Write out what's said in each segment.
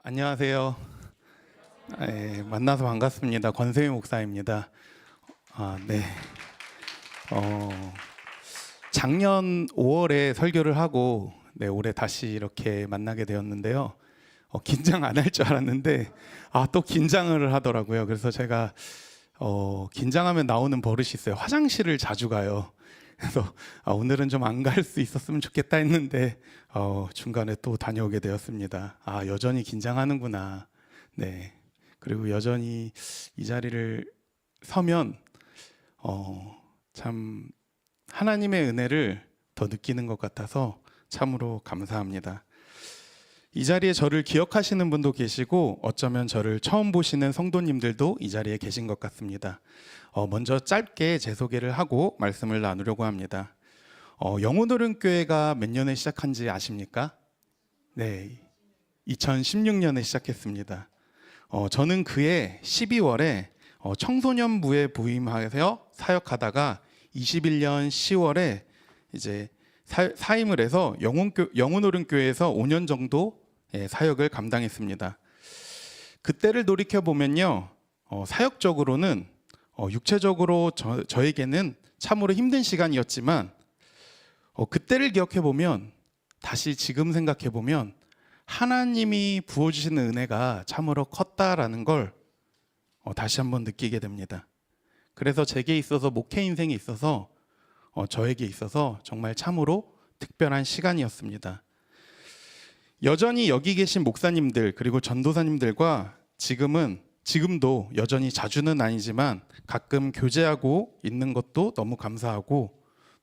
안녕하세요. 만나서 반갑습니다. 권세희 목사입니다. 네. 작년 5월에 설교를 하고 올해 다시 이렇게 만나게 되었는데요. 긴장 안 할 줄 알았는데 또 긴장을 하더라고요. 그래서 제가 긴장하면 나오는 버릇이 있어요. 화장실을 자주 가요. 그래서 오늘은 좀 안 갈 수 있었으면 좋겠다 했는데 중간에 또 다녀오게 되었습니다. 여전히 긴장하는구나. 네. 그리고 여전히 이 자리를 서면 참 하나님의 은혜를 더 느끼는 것 같아서 참으로 감사합니다. 이 자리에 저를 기억하시는 분도 계시고 어쩌면 저를 처음 보시는 성도님들도 이 자리에 계신 것 같습니다. 먼저 짧게 제 소개를 하고 말씀을 나누려고 합니다. 영혼오른교회가 몇 년에 시작한지 아십니까? 네, 2016년에 시작했습니다. 저는 그해 12월에 청소년부에 부임하여 사역하다가 21년 10월에 이제 사임을 해서 영혼오른교회에서 5년 정도 사역을 감당했습니다. 그때를 돌이켜 보면요, 사역적으로는 육체적으로 저에게는 참으로 힘든 시간이었지만 그때를 기억해 보면, 다시 지금 생각해 보면 하나님이 부어주시는 은혜가 참으로 컸다라는 걸 다시 한번 느끼게 됩니다. 그래서 제게 있어서, 목회 인생에 있어서, 저에게 있어서 정말 참으로 특별한 시간이었습니다. 여전히 여기 계신 목사님들 그리고 전도사님들과 지금도 여전히 자주는 아니지만 가끔 교제하고 있는 것도 너무 감사하고,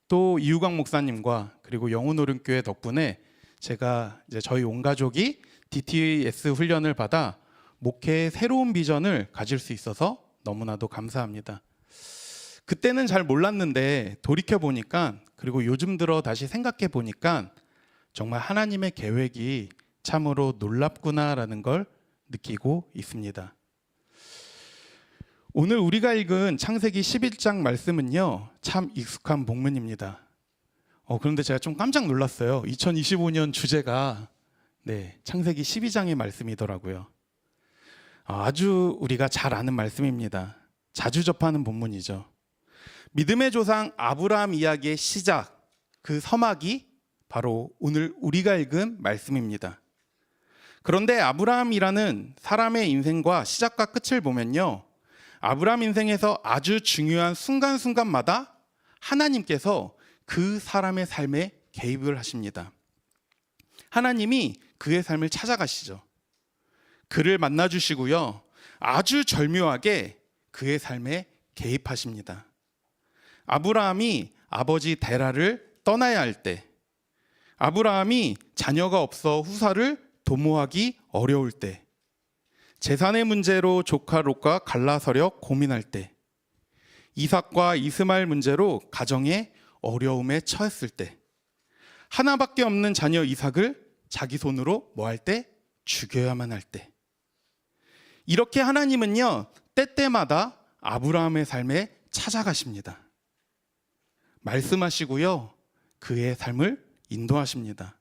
또 이유광 목사님과 그리고 영혼오른교회 덕분에 제가 이제 저희 온 가족이 DTS 훈련을 받아 목회의 새로운 비전을 가질 수 있어서 너무나도 감사합니다. 그때는 잘 몰랐는데 돌이켜 보니까, 그리고 요즘 들어 다시 생각해 보니까 정말 하나님의 계획이 참으로 놀랍구나라는 걸 느끼고 있습니다. 오늘 우리가 읽은 창세기 11장 말씀은요, 참 익숙한 본문입니다. 그런데 제가 좀 깜짝 놀랐어요. 2025년 주제가 창세기 12장의 말씀이더라고요. 아주 우리가 잘 아는 말씀입니다. 자주 접하는 본문이죠. 믿음의 조상 아브라함 이야기의 시작, 그 서막이 바로 오늘 우리가 읽은 말씀입니다. 그런데 아브라함이라는 사람의 인생과 시작과 끝을 보면요, 아브라함 인생에서 아주 중요한 순간순간마다 하나님께서 그 사람의 삶에 개입을 하십니다. 하나님이 그의 삶을 찾아가시죠. 그를 만나주시고요, 아주 절묘하게 그의 삶에 개입하십니다. 아브라함이 아버지 데라를 떠나야 할 때, 아브라함이 자녀가 없어 후사를 도모하기 어려울 때, 재산의 문제로 조카 롯과 갈라서려 고민할 때, 이삭과 이스마엘 문제로 가정의 어려움에 처했을 때, 하나밖에 없는 자녀 이삭을 자기 손으로 뭐 할 때? 죽여야만 할 때, 이렇게 하나님은요, 때때마다 아브라함의 삶에 찾아가십니다. 말씀하시고요, 그의 삶을 인도하십니다.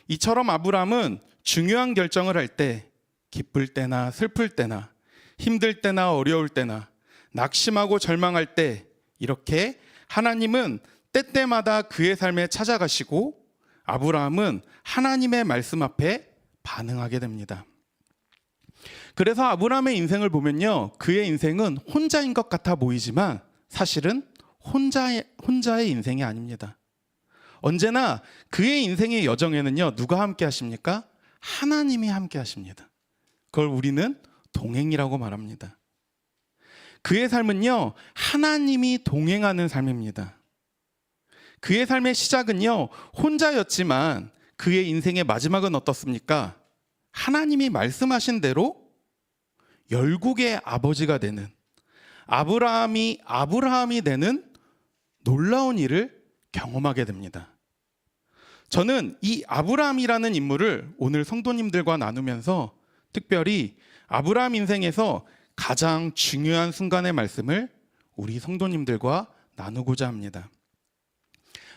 이처럼 아브라함은 중요한 결정을 할 때, 기쁠 때나 슬플 때나 힘들 때나 어려울 때나 낙심하고 절망할 때, 이렇게 하나님은 때때마다 그의 삶에 찾아가시고 아브라함은 하나님의 말씀 앞에 반응하게 됩니다. 그래서 아브라함의 인생을 보면요, 그의 인생은 혼자인 것 같아 보이지만 사실은 혼자의 인생이 아닙니다. 언제나 그의 인생의 여정에는요, 누가 함께 하십니까? 하나님이 함께 하십니다. 그걸 우리는 동행이라고 말합니다. 그의 삶은요, 하나님이 동행하는 삶입니다. 그의 삶의 시작은요, 혼자였지만 그의 인생의 마지막은 어떻습니까? 하나님이 말씀하신 대로 열국의 아버지가 되는, 아브라함이 되는 놀라운 일을 경험하게 됩니다. 저는 이 아브라함이라는 인물을 오늘 성도님들과 나누면서 특별히 아브라함 인생에서 가장 중요한 순간의 말씀을 우리 성도님들과 나누고자 합니다.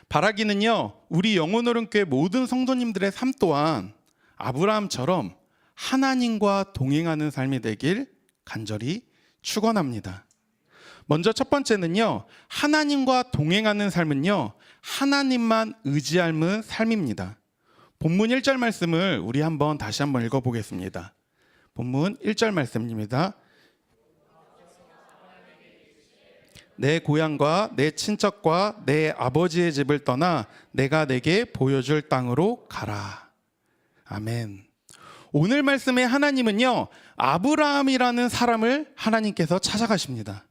바라기는요, 우리 영혼오른교회 모든 성도님들의 삶 또한 아브라함처럼 하나님과 동행하는 삶이 되길 간절히 축원합니다. 먼저 첫 번째는요, 하나님과 동행하는 삶은요, 하나님만 의지하는 삶입니다. 본문 1절 말씀을 우리 다시 한번 읽어보겠습니다. 본문 1절 말씀입니다. 내 고향과 내 친척과 내 아버지의 집을 떠나 내가 내게 보여줄 땅으로 가라. 아멘. 오늘 말씀의 하나님은요, 아브라함이라는 사람을 하나님께서 찾아가십니다.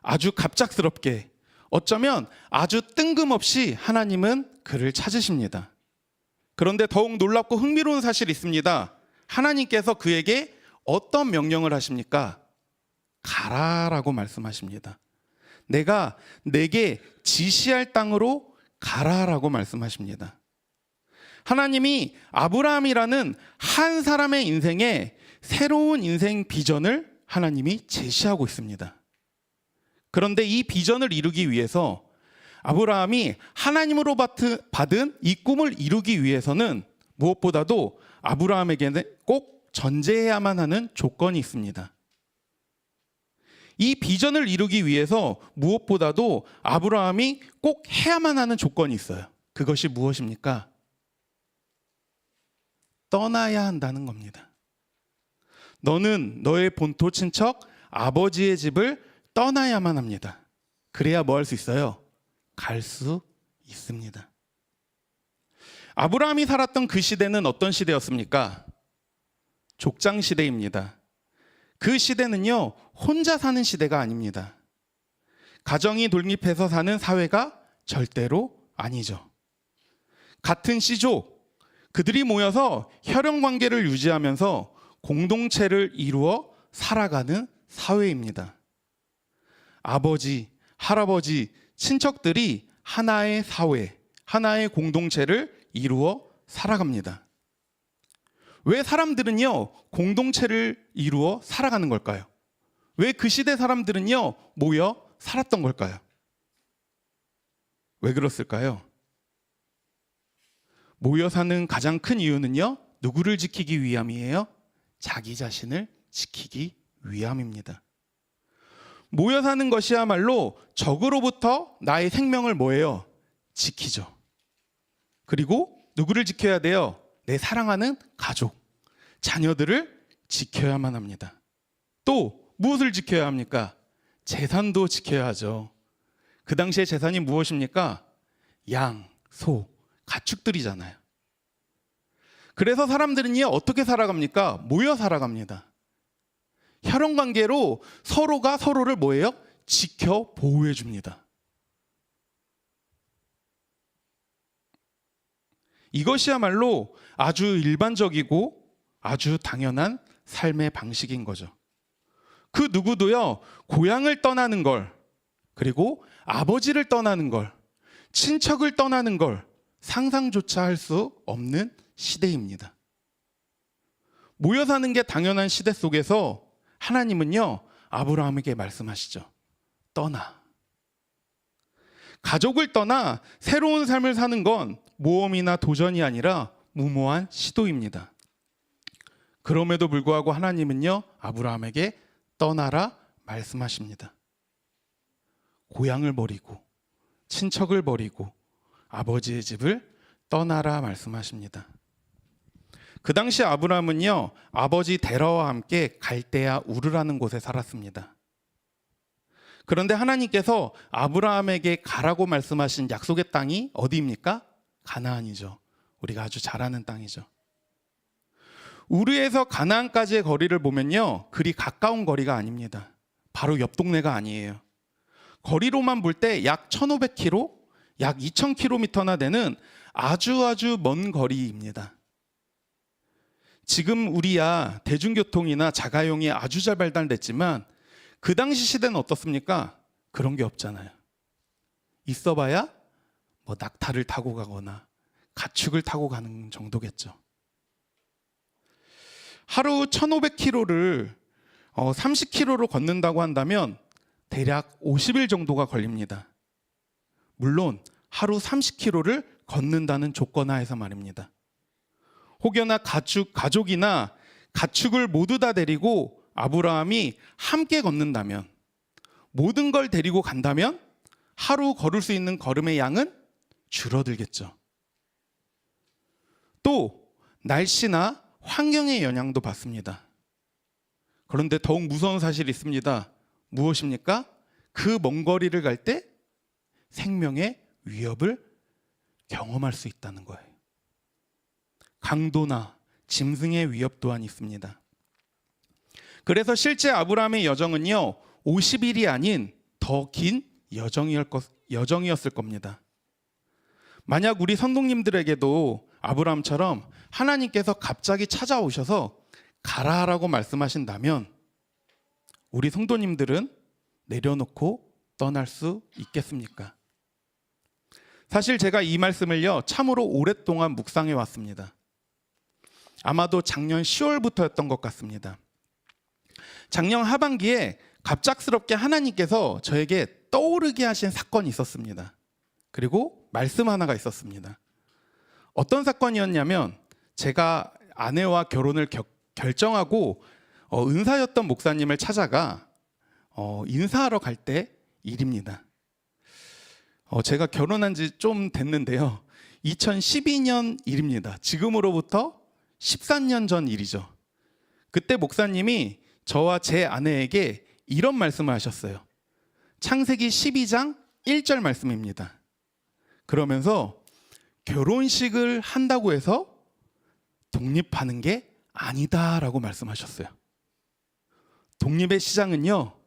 아주 갑작스럽게, 어쩌면 아주 뜬금없이 하나님은 그를 찾으십니다. 그런데 더욱 놀랍고 흥미로운 사실이 있습니다. 하나님께서 그에게 어떤 명령을 하십니까? 가라라고 말씀하십니다. 내가 내게 지시할 땅으로 가라라고 말씀하십니다. 하나님이 아브라함이라는 한 사람의 인생에 새로운 인생 비전을 하나님이 제시하고 있습니다. 그런데 이 비전을 이루기 위해서 아브라함이 하나님으로 받은 이 꿈을 이루기 위해서는 무엇보다도 아브라함에게는 꼭 전제해야만 하는 조건이 있습니다. 이 비전을 이루기 위해서 무엇보다도 아브라함이 꼭 해야만 하는 조건이 있어요. 그것이 무엇입니까? 떠나야 한다는 겁니다. 너는 너의 본토 친척 아버지의 집을 떠나야만 합니다. 그래야 뭐 할 수 있어요? 갈 수 있습니다. 아브라함이 살았던 그 시대는 어떤 시대였습니까? 족장 시대입니다. 그 시대는요, 혼자 사는 시대가 아닙니다. 가정이 독립해서 사는 사회가 절대로 아니죠. 같은 씨족, 그들이 모여서 혈연 관계를 유지하면서 공동체를 이루어 살아가는 사회입니다. 아버지, 할아버지, 친척들이 하나의 사회, 하나의 공동체를 이루어 살아갑니다. 왜 사람들은요, 공동체를 이루어 살아가는 걸까요? 왜 그 시대 사람들은요, 모여 살았던 걸까요? 왜 그랬을까요? 모여 사는 가장 큰 이유는요, 누구를 지키기 위함이에요? 자기 자신을 지키기 위함입니다. 모여 사는 것이야말로 적으로부터 나의 생명을 뭐예요? 지키죠. 그리고 누구를 지켜야 돼요? 내 사랑하는 가족, 자녀들을 지켜야만 합니다. 또 무엇을 지켜야 합니까? 재산도 지켜야 하죠. 그 당시에 재산이 무엇입니까? 양, 소, 가축들이잖아요. 그래서 사람들은요, 어떻게 살아갑니까? 모여 살아갑니다. 혈연 관계로 서로가 서로를 뭐예요? 지켜 보호해 줍니다. 이것이야말로 아주 일반적이고 아주 당연한 삶의 방식인 거죠. 그 누구도요, 고향을 떠나는 걸, 그리고 아버지를 떠나는 걸, 친척을 떠나는 걸 상상조차 할 수 없는 시대입니다. 모여 사는 게 당연한 시대 속에서 하나님은요, 아브라함에게 말씀하시죠. 떠나. 가족을 떠나 새로운 삶을 사는 건 모험이나 도전이 아니라 무모한 시도입니다. 그럼에도 불구하고 하나님은요, 아브라함에게 떠나라 말씀하십니다. 고향을 버리고 친척을 버리고 아버지의 집을 떠나라 말씀하십니다. 그 당시 아브라함은요, 아버지 데라와 함께 갈대아 우르라는 곳에 살았습니다. 그런데 하나님께서 아브라함에게 가라고 말씀하신 약속의 땅이 어디입니까? 가나안이죠. 우리가 아주 잘 아는 땅이죠. 우르에서 가나안까지의 거리를 보면요, 그리 가까운 거리가 아닙니다. 바로 옆 동네가 아니에요. 거리로만 볼 때 약 1,500km, 약 2,000km나 되는 아주 먼 거리입니다. 지금 우리야 대중교통이나 자가용이 아주 잘 발달됐지만 그 당시 시대는 어떻습니까? 그런 게 없잖아요. 있어봐야 뭐 낙타를 타고 가거나 가축을 타고 가는 정도겠죠. 하루 1,500km를 30km로 걷는다고 한다면 대략 50일 정도가 걸립니다. 물론 하루 30km를 걷는다는 조건 하에서 말입니다. 혹여나 가족이나 가축을 모두 다 데리고 아브라함이 함께 걷는다면, 모든 걸 데리고 간다면 하루 걸을 수 있는 걸음의 양은 줄어들겠죠. 또 날씨나 환경의 영향도 받습니다. 그런데 더욱 무서운 사실이 있습니다. 무엇입니까? 그 먼 거리를 갈 때 생명의 위협을 경험할 수 있다는 거예요. 강도나 짐승의 위협 또한 있습니다. 그래서 실제 아브라함의 여정은요, 50일이 아닌 더 긴 여정이었을 겁니다. 만약 우리 선동님들에게도 아브라함처럼 하나님께서 갑자기 찾아오셔서 가라라고 말씀하신다면 우리 성도님들은 내려놓고 떠날 수 있겠습니까? 사실 제가 이 말씀을요, 참으로 오랫동안 묵상해 왔습니다. 아마도 작년 10월부터였던 것 같습니다. 작년 하반기에 갑작스럽게 하나님께서 저에게 떠오르게 하신 사건이 있었습니다. 그리고 말씀 하나가 있었습니다. 어떤 사건이었냐면, 제가 아내와 결혼을 결정하고 은사였던 목사님을 찾아가 인사하러 갈 때 일입니다. 제가 결혼한 지 좀 됐는데요, 2012년 일입니다. 지금으로부터 14년 전 일이죠. 그때 목사님이 저와 제 아내에게 이런 말씀을 하셨어요. 창세기 12장 1절 말씀입니다. 그러면서 결혼식을 한다고 해서 독립하는 게 아니다라고 말씀하셨어요. 독립의 시작은요,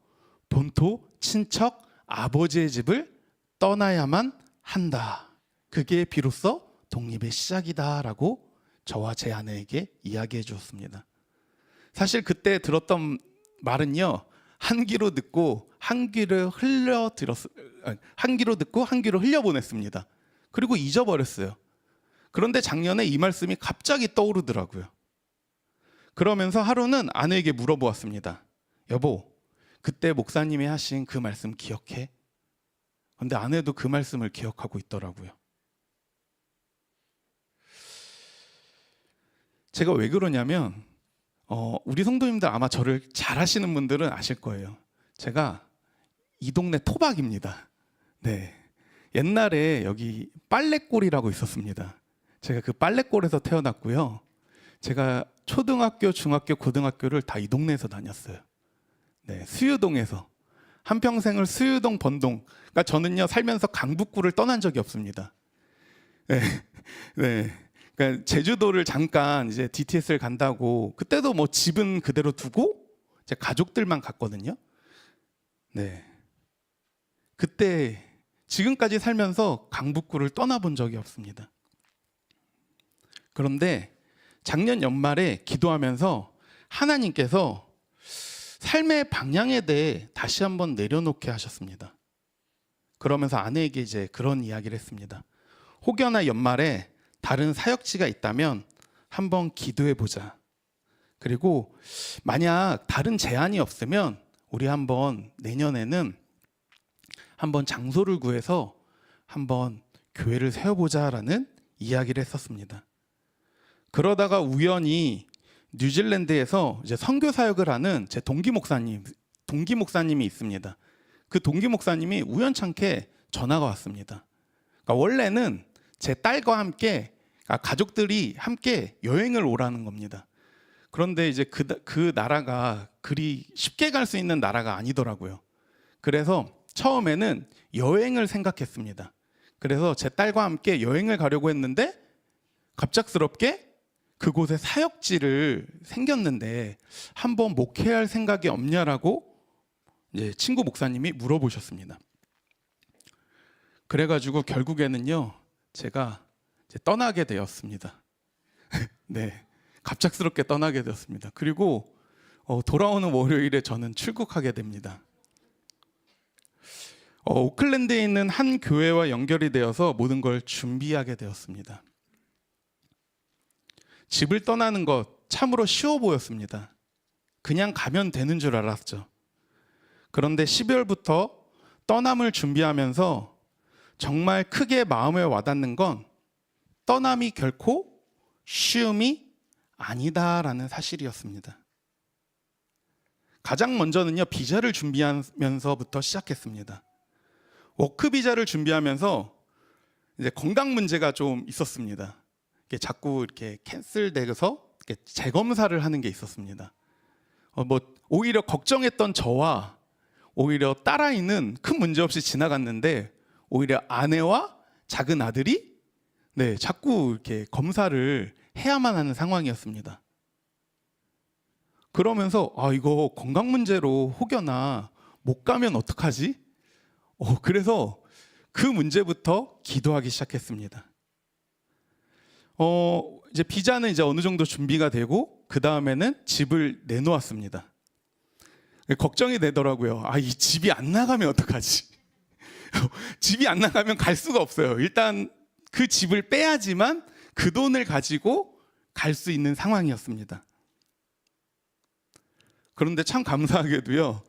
본토 친척 아버지의 집을 떠나야만 한다. 그게 비로소 독립의 시작이다라고 저와 제 아내에게 이야기해 주었습니다. 사실 그때 들었던 말은요, 한 귀로 듣고 한 귀로 흘려보냈습니다. 그리고 잊어버렸어요. 그런데 작년에 이 말씀이 갑자기 떠오르더라고요. 그러면서 하루는 아내에게 물어보았습니다. 여보, 그때 목사님이 하신 그 말씀 기억해? 그런데 아내도 그 말씀을 기억하고 있더라고요. 제가 왜 그러냐면 우리 성도님들 아마 저를 잘 아시는 분들은 아실 거예요. 제가 이 동네 토박입니다. 네, 옛날에 여기 빨래골이라고 있었습니다. 제가 그 빨래골에서 태어났고요. 제가 초등학교, 중학교, 고등학교를 다 이 동네에서 다녔어요. 네, 수유동에서 한평생을 수유동, 번동. 그러니까 저는요, 살면서 강북구를 떠난 적이 없습니다. 네, 네. 그러니까 제주도를 잠깐 이제 DTS를 간다고, 그때도 뭐 집은 그대로 두고 제 가족들만 갔거든요. 네. 그때 지금까지 살면서 강북구를 떠나본 적이 없습니다. 그런데 작년 연말에 기도하면서 하나님께서 삶의 방향에 대해 다시 한번 내려놓게 하셨습니다. 그러면서 아내에게 이제 그런 이야기를 했습니다. 혹여나 연말에 다른 사역지가 있다면 한번 기도해 보자. 그리고 만약 다른 제한이 없으면 우리 한번 내년에는 한번 장소를 구해서 한번 교회를 세워보자라는 이야기를 했었습니다. 그러다가 우연히 뉴질랜드에서 이제 선교 사역을 하는 제 동기 목사님이 있습니다. 그 동기 목사님이 우연찮게 전화가 왔습니다. 그러니까 원래는 제 딸과 함께 가족들이 함께 여행을 오라는 겁니다. 그런데 이제 그 나라가 그리 쉽게 갈 수 있는 나라가 아니더라고요. 그래서 처음에는 여행을 생각했습니다. 그래서 제 딸과 함께 여행을 가려고 했는데 갑작스럽게 그곳에 사역지를 생겼는데 한번 목회할 생각이 없냐라고 이제 친구 목사님이 물어보셨습니다. 그래가지고 결국에는요, 제가 이제 떠나게 되었습니다. 네, 갑작스럽게 떠나게 되었습니다. 그리고 돌아오는 월요일에 저는 출국하게 됩니다. 오클랜드에 있는 한 교회와 연결이 되어서 모든 걸 준비하게 되었습니다. 집을 떠나는 것 참으로 쉬워 보였습니다. 그냥 가면 되는 줄 알았죠. 그런데 12월부터 떠남을 준비하면서 정말 크게 마음에 와닿는 건 떠남이 결코 쉬움이 아니다라는 사실이었습니다. 가장 먼저는요, 비자를 준비하면서부터 시작했습니다. 워크 비자를 준비하면서 이제 건강 문제가 좀 있었습니다. 이게 자꾸 이렇게 캔슬돼서 이렇게 재검사를 하는 게 있었습니다. 오히려 걱정했던 저와 오히려 딸아이는 큰 문제 없이 지나갔는데, 오히려 아내와 작은 아들이 자꾸 이렇게 검사를 해야만 하는 상황이었습니다. 그러면서 이거 건강 문제로 혹여나 못 가면 어떡하지? 그래서 그 문제부터 기도하기 시작했습니다. 이제 비자는 이제 어느 정도 준비가 되고 그 다음에는 집을 내놓았습니다. 걱정이 되더라고요. 이 집이 안 나가면 어떡하지? 집이 안 나가면 갈 수가 없어요. 일단 그 집을 빼야지만 그 돈을 가지고 갈 수 있는 상황이었습니다. 그런데 참 감사하게도요,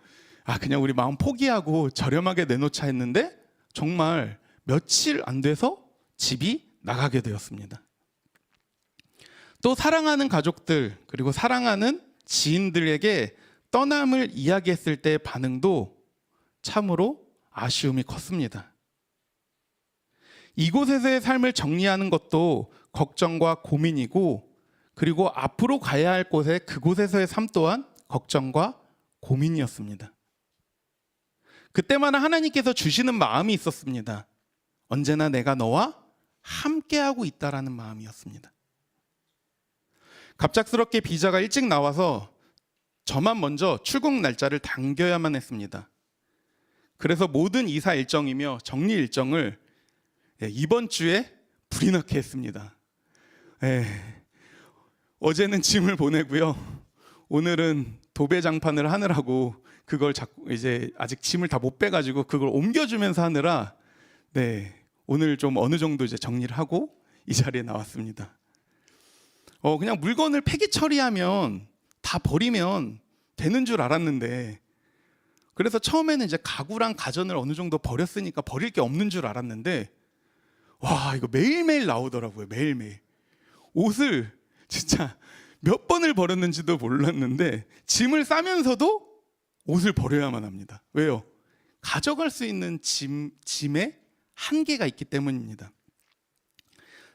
그냥 우리 마음 포기하고 저렴하게 내놓자 했는데 정말 며칠 안 돼서 집이 나가게 되었습니다. 또 사랑하는 가족들 그리고 사랑하는 지인들에게 떠남을 이야기했을 때의 반응도 참으로 아쉬움이 컸습니다. 이곳에서의 삶을 정리하는 것도 걱정과 고민이고, 그리고 앞으로 가야 할 곳에 그곳에서의 삶 또한 걱정과 고민이었습니다. 그때마다 하나님께서 주시는 마음이 있었습니다. 언제나 내가 너와 함께하고 있다라는 마음이었습니다. 갑작스럽게 비자가 일찍 나와서 저만 먼저 출국 날짜를 당겨야만 했습니다. 그래서 모든 이사 일정이며 정리 일정을 이번 주에 불이 나게 했습니다. 어제는 짐을 보내고요, 오늘은 도배장판을 하느라고 그걸 자꾸 이제 아직 짐을 다 못 빼가지고 그걸 옮겨주면서 하느라 오늘 좀 어느 정도 이제 정리를 하고 이 자리에 나왔습니다. 그냥 물건을 폐기 처리하면 다 버리면 되는 줄 알았는데, 그래서 처음에는 이제 가구랑 가전을 어느 정도 버렸으니까 버릴 게 없는 줄 알았는데, 이거 매일매일 나오더라고요. 매일매일 옷을 진짜 몇 번을 버렸는지도 몰랐는데 짐을 싸면서도 옷을 버려야만 합니다. 왜요? 가져갈 수 있는 짐에 한계가 있기 때문입니다.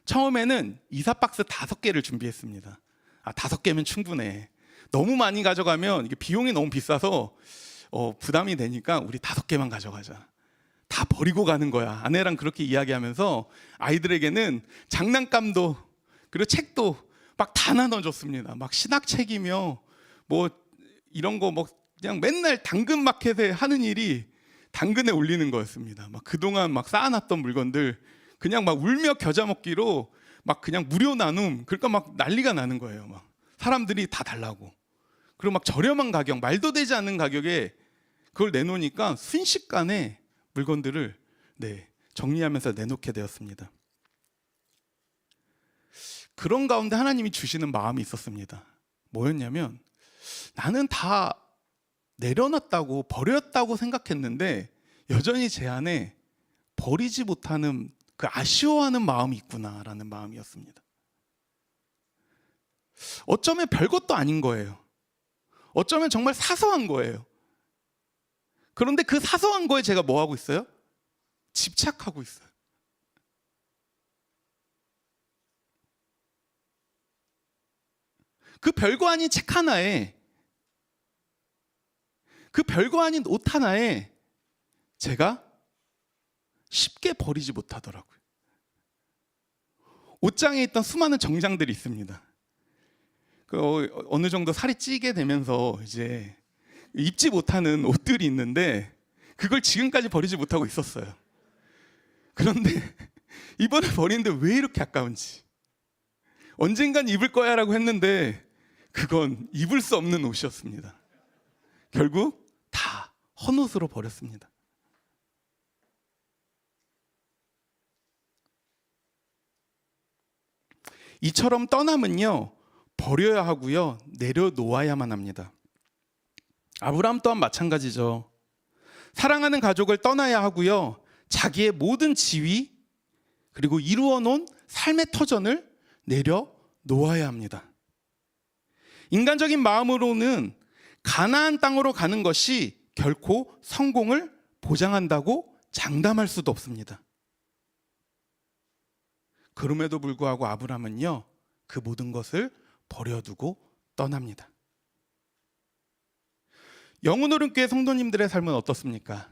처음에는 이사 박스 5개를 준비했습니다. 5개면 충분해. 너무 많이 가져가면 이게 비용이 너무 비싸서 부담이 되니까 우리 5개만 가져가자. 다 버리고 가는 거야. 아내랑 그렇게 이야기하면서 아이들에게는 장난감도 그리고 책도 막 다 나눠줬습니다. 막 신학책이며 뭐 이런 거 그냥 맨날 당근 마켓에 하는 일이 당근에 올리는 거였습니다. 막 그동안 막 쌓아놨던 물건들 그냥 막 울며 겨자 먹기로 막 그냥 무료 나눔, 그러니까 막 난리가 나는 거예요. 막 사람들이 다 달라고. 그리고 막 저렴한 가격, 말도 되지 않는 가격에 그걸 내놓으니까 순식간에 물건들을 정리하면서 내놓게 되었습니다. 그런 가운데 하나님이 주시는 마음이 있었습니다. 뭐였냐면, 나는 다 내려놨다고 버렸다고 생각했는데 여전히 제 안에 버리지 못하는 그 아쉬워하는 마음이 있구나라는 마음이었습니다. 어쩌면 별것도 아닌 거예요. 어쩌면 정말 사소한 거예요. 그런데 그 사소한 거에 제가 뭐 하고 있어요? 집착하고 있어요. 그 별거 아닌 책 하나에, 그 별거 아닌 옷 하나에 제가 쉽게 버리지 못하더라고요. 옷장에 있던 수많은 정장들이 있습니다. 어느 정도 살이 찌게 되면서 이제 입지 못하는 옷들이 있는데 그걸 지금까지 버리지 못하고 있었어요. 그런데 이번에 버리는데 왜 이렇게 아까운지, 언젠간 입을 거야 라고 했는데 그건 입을 수 없는 옷이었습니다. 결국 다 헌옷으로 버렸습니다. 이처럼 떠남은요, 버려야 하고요, 내려놓아야만 합니다. 아브라함 또한 마찬가지죠. 사랑하는 가족을 떠나야 하고요, 자기의 모든 지위 그리고 이루어 놓은 삶의 터전을 내려놓아야 합니다. 인간적인 마음으로는 가나안 땅으로 가는 것이 결코 성공을 보장한다고 장담할 수도 없습니다. 그럼에도 불구하고 아브라함은요, 그 모든 것을 버려두고 떠납니다. 영혼오른교회 성도님들의 삶은 어떻습니까?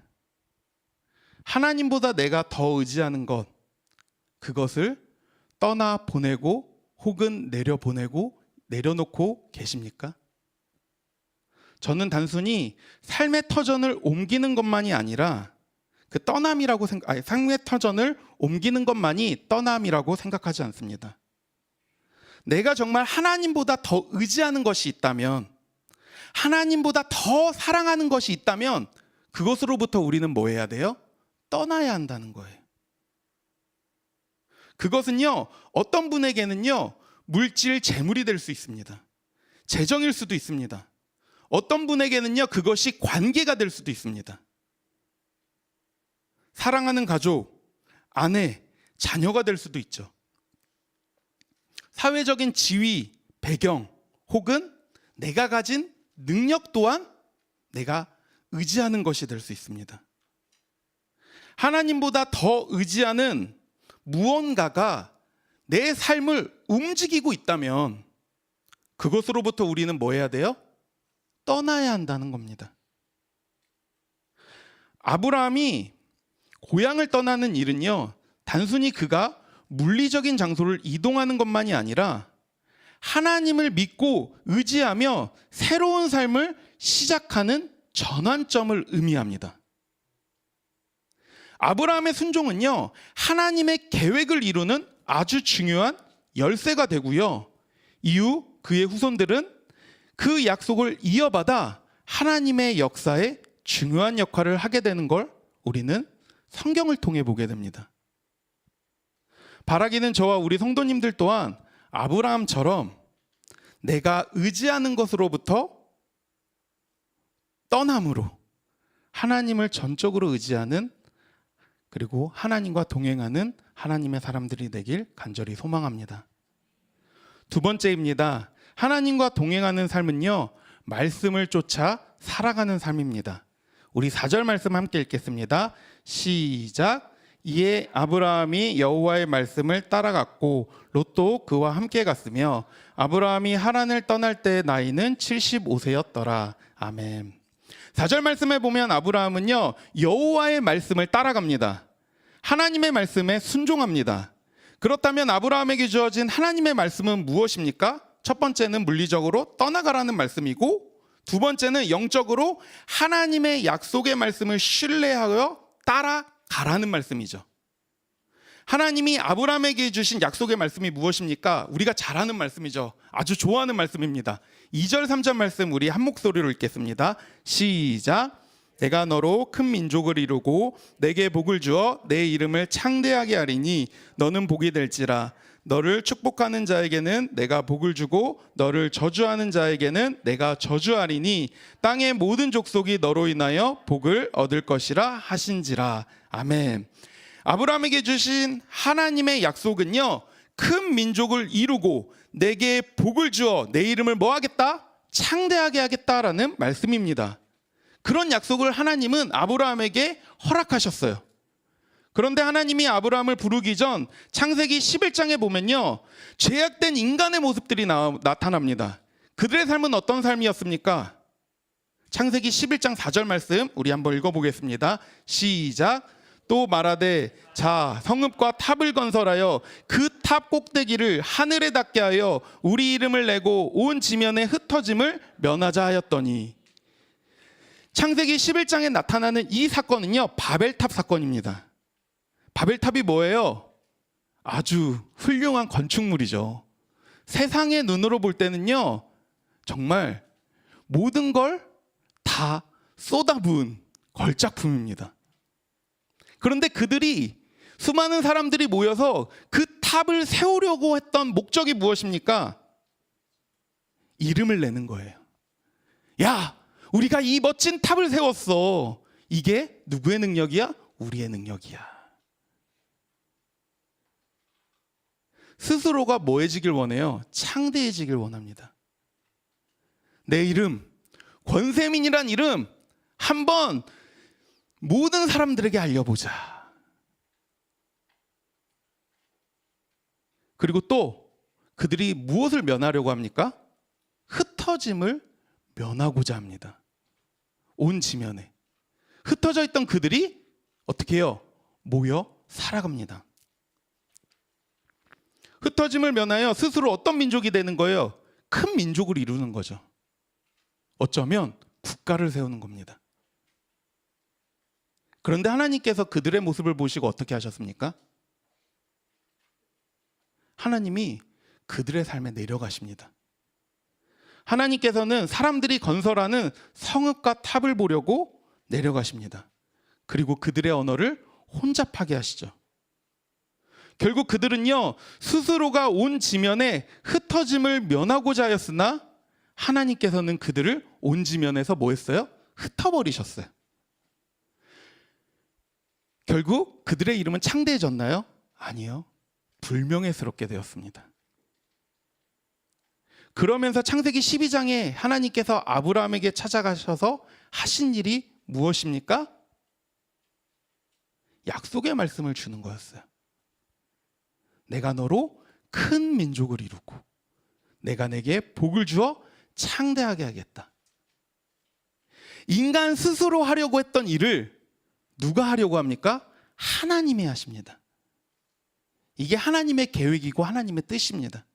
하나님보다 내가 더 의지하는 것, 그것을 떠나 보내고 혹은 내려놓고 계십니까? 저는 단순히 삶의 터전을 옮기는 것만이 아니라 삶의 터전을 옮기는 것만이 떠남이라고 생각하지 않습니다. 내가 정말 하나님보다 더 의지하는 것이 있다면, 하나님보다 더 사랑하는 것이 있다면 그것으로부터 우리는 뭐 해야 돼요? 떠나야 한다는 거예요. 그것은요, 어떤 분에게는요, 물질, 재물이 될 수 있습니다. 재정일 수도 있습니다. 어떤 분에게는요, 그것이 관계가 될 수도 있습니다. 사랑하는 가족, 아내, 자녀가 될 수도 있죠. 사회적인 지위, 배경, 혹은 내가 가진 능력 또한 내가 의지하는 것이 될 수 있습니다. 하나님보다 더 의지하는 무언가가 내 삶을 움직이고 있다면 그것으로부터 우리는 뭐 해야 돼요? 떠나야 한다는 겁니다. 아브라함이 고향을 떠나는 일은요, 단순히 그가 물리적인 장소를 이동하는 것만이 아니라 하나님을 믿고 의지하며 새로운 삶을 시작하는 전환점을 의미합니다. 아브라함의 순종은요, 하나님의 계획을 이루는 아주 중요한 열쇠가 되고요, 이후 그의 후손들은 그 약속을 이어받아 하나님의 역사에 중요한 역할을 하게 되는 걸 우리는 성경을 통해 보게 됩니다. 바라기는 저와 우리 성도님들 또한 아브라함처럼 내가 의지하는 것으로부터 떠남으로 하나님을 전적으로 의지하는, 그리고 하나님과 동행하는 하나님의 사람들이 되길 간절히 소망합니다. 두 번째입니다. 하나님과 동행하는 삶은요, 말씀을 쫓아 살아가는 삶입니다. 우리 4절 말씀 함께 읽겠습니다. 시작. 이에 아브라함이 여호와의 말씀을 따라갔고 롯도 그와 함께 갔으며 아브라함이 하란을 떠날 때의 나이는 75세였더라. 아멘. 4절 말씀에 보면 아브라함은요, 여호와의 말씀을 따라갑니다. 하나님의 말씀에 순종합니다. 그렇다면 아브라함에게 주어진 하나님의 말씀은 무엇입니까? 첫 번째는 물리적으로 떠나가라는 말씀이고, 두 번째는 영적으로 하나님의 약속의 말씀을 신뢰하여 따라가라는 말씀이죠. 하나님이 아브라함에게 주신 약속의 말씀이 무엇입니까? 우리가 잘 아는 말씀이죠. 아주 좋아하는 말씀입니다. 2절 3절 말씀 우리 한 목소리로 읽겠습니다. 시작. 내가 너로 큰 민족을 이루고 내게 복을 주어 내 이름을 창대하게 하리니 너는 복이 될지라. 너를 축복하는 자에게는 내가 복을 주고 너를 저주하는 자에게는 내가 저주하리니 땅의 모든 족속이 너로 인하여 복을 얻을 것이라 하신지라. 아멘. 아브라함에게 주신 하나님의 약속은요, 큰 민족을 이루고 내게 복을 주어 내 이름을 뭐 하겠다? 창대하게 하겠다라는 말씀입니다. 그런 약속을 하나님은 아브라함에게 허락하셨어요. 그런데 하나님이 아브라함을 부르기 전 창세기 11장에 보면요, 죄악된 인간의 모습들이 나타납니다. 그들의 삶은 어떤 삶이었습니까? 창세기 11장 4절 말씀 우리 한번 읽어보겠습니다. 시작. 또 말하되 자 성읍과 탑을 건설하여 그 탑 꼭대기를 하늘에 닿게 하여 우리 이름을 내고 온 지면에 흩어짐을 면하자 하였더니, 창세기 11장에 나타나는 이 사건은요, 바벨탑 사건입니다. 바벨탑이 뭐예요? 아주 훌륭한 건축물이죠. 세상의 눈으로 볼 때는요, 정말 모든 걸 다 쏟아부은 걸작품입니다. 그런데 그들이, 수많은 사람들이 모여서 그 탑을 세우려고 했던 목적이 무엇입니까? 이름을 내는 거예요. 야, 우리가 이 멋진 탑을 세웠어. 이게 누구의 능력이야? 우리의 능력이야. 스스로가 뭐해지길 원해요? 창대해지길 원합니다. 내 이름, 권세민이란 이름 한번 모든 사람들에게 알려보자. 그리고 또 그들이 무엇을 면하려고 합니까? 흩어짐을 면하고자 합니다. 온 지면에 흩어져 있던 그들이 어떻게 해요? 모여 살아갑니다. 흩어짐을 면하여 스스로 어떤 민족이 되는 거예요? 큰 민족을 이루는 거죠. 어쩌면 국가를 세우는 겁니다. 그런데 하나님께서 그들의 모습을 보시고 어떻게 하셨습니까? 하나님이 그들의 삶에 내려가십니다. 하나님께서는 사람들이 건설하는 성읍과 탑을 보려고 내려가십니다. 그리고 그들의 언어를 혼잡하게 하시죠. 결국 그들은요, 스스로가 온 지면에 흩어짐을 면하고자 하였으나 하나님께서는 그들을 온 지면에서 뭐 했어요? 흩어버리셨어요. 결국 그들의 이름은 창대해졌나요? 아니요. 불명예스럽게 되었습니다. 그러면서 창세기 12장에 하나님께서 아브라함에게 찾아가셔서 하신 일이 무엇입니까? 약속의 말씀을 주는 거였어요. 내가 너로 큰 민족을 이루고 내가 내게 복을 주어 창대하게 하겠다. 인간 스스로 하려고 했던 일을 누가 하려고 합니까? 하나님이 하십니다. 이게 하나님의 계획이고 하나님의 뜻입니다.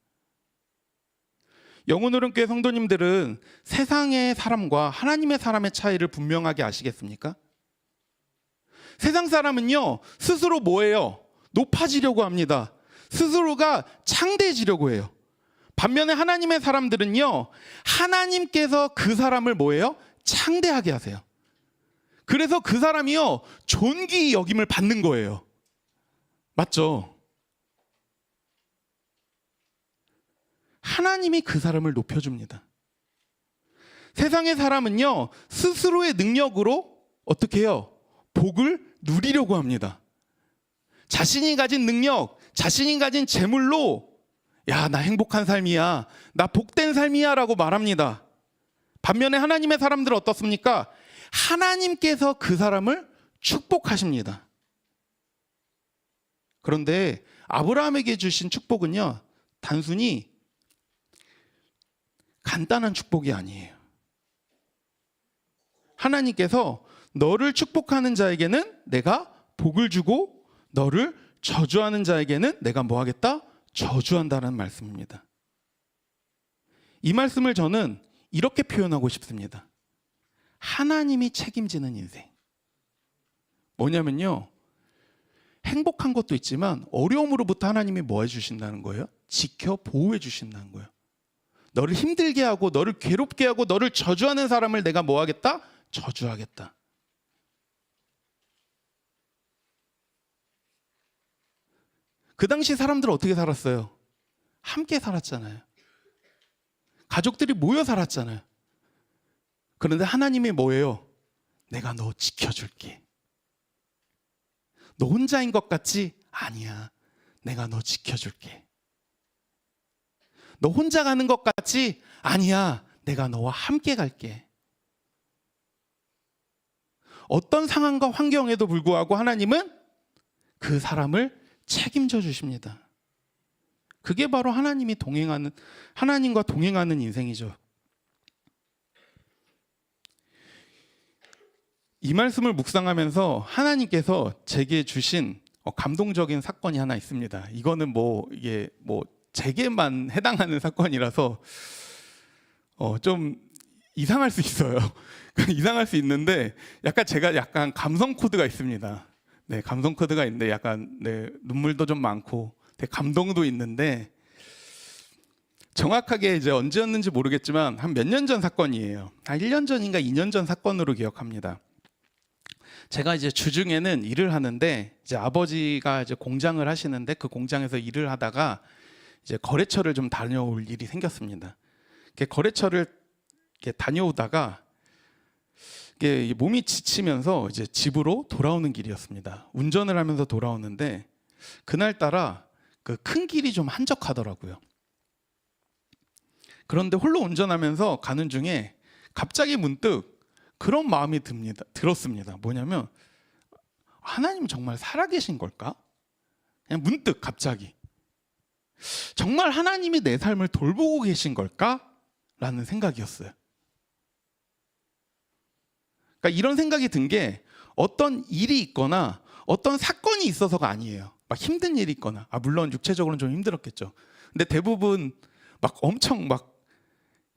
영혼오른교회 성도님들은 세상의 사람과 하나님의 사람의 차이를 분명하게 아시겠습니까? 세상 사람은요, 스스로 뭐예요? 높아지려고 합니다. 스스로가 창대해지려고 해요. 반면에 하나님의 사람들은요, 하나님께서 그 사람을 뭐예요? 창대하게 하세요. 그래서 그 사람이요, 존귀 여김을 받는 거예요. 맞죠? 하나님이 그 사람을 높여줍니다. 세상의 사람은요, 스스로의 능력으로 어떻게 해요? 복을 누리려고 합니다. 자신이 가진 능력, 자신이 가진 재물로 야, 나 행복한 삶이야, 나 복된 삶이야 라고 말합니다. 반면에 하나님의 사람들은 어떻습니까? 하나님께서 그 사람을 축복하십니다. 그런데 아브라함에게 주신 축복은요, 단순히 간단한 축복이 아니에요. 하나님께서 너를 축복하는 자에게는 내가 복을 주고 너를 저주하는 자에게는 내가 뭐 하겠다? 저주한다는 말씀입니다. 이 말씀을 저는 이렇게 표현하고 싶습니다. 하나님이 책임지는 인생. 뭐냐면요, 행복한 것도 있지만 어려움으로부터 하나님이 뭐 해주신다는 거예요? 지켜 보호해 주신다는 거예요. 너를 힘들게 하고 너를 괴롭게 하고 너를 저주하는 사람을 내가 뭐 하겠다? 저주하겠다. 그 당시 사람들은 어떻게 살았어요? 함께 살았잖아요. 가족들이 모여 살았잖아요. 그런데 하나님이 뭐예요? 내가 너 지켜줄게. 너 혼자인 것 같지? 아니야. 내가 너 지켜줄게. 너 혼자 가는 것 같지? 아니야. 내가 너와 함께 갈게. 어떤 상황과 환경에도 불구하고 하나님은 그 사람을 책임져 주십니다. 그게 바로 하나님과 동행하는 인생이죠. 이 말씀을 묵상하면서 하나님께서 제게 주신 감동적인 사건이 하나 있습니다. 이거는 이게 제게만 해당하는 사건이라서 좀 이상할 수 있어요. 이상할 수 있는데 제가 약간 감성 코드가 있습니다. 네, 감성 코드가 있는데 약간 눈물도 좀 많고 감동도 있는데 정확하게 이제 언제였는지 모르겠지만 한 몇 년 전 사건이에요. 한 1년 전인가 2년 전 사건으로 기억합니다. 제가 이제 주중에는 일을 하는데 이제 아버지가 이제 공장을 하시는데 그 공장에서 일을 하다가 이제 거래처를 좀 다녀올 일이 생겼습니다. 거래처를 다녀오다가 몸이 지치면서 이제 집으로 돌아오는 길이었습니다. 운전을 하면서 돌아오는데 그날따라 그 큰 길이 좀 한적하더라고요. 그런데 홀로 운전하면서 가는 중에 갑자기 문득 그런 마음이 들었습니다. 뭐냐면 하나님 정말 살아계신 걸까? 그냥 문득 갑자기 정말 하나님이 내 삶을 돌보고 계신 걸까? 라는 생각이었어요. 그러니까 이런 생각이 든 게 어떤 일이 있거나 어떤 사건이 있어서가 아니에요. 막 힘든 일이 있거나, 물론 육체적으로는 좀 힘들었겠죠. 근데 대부분 막 엄청 막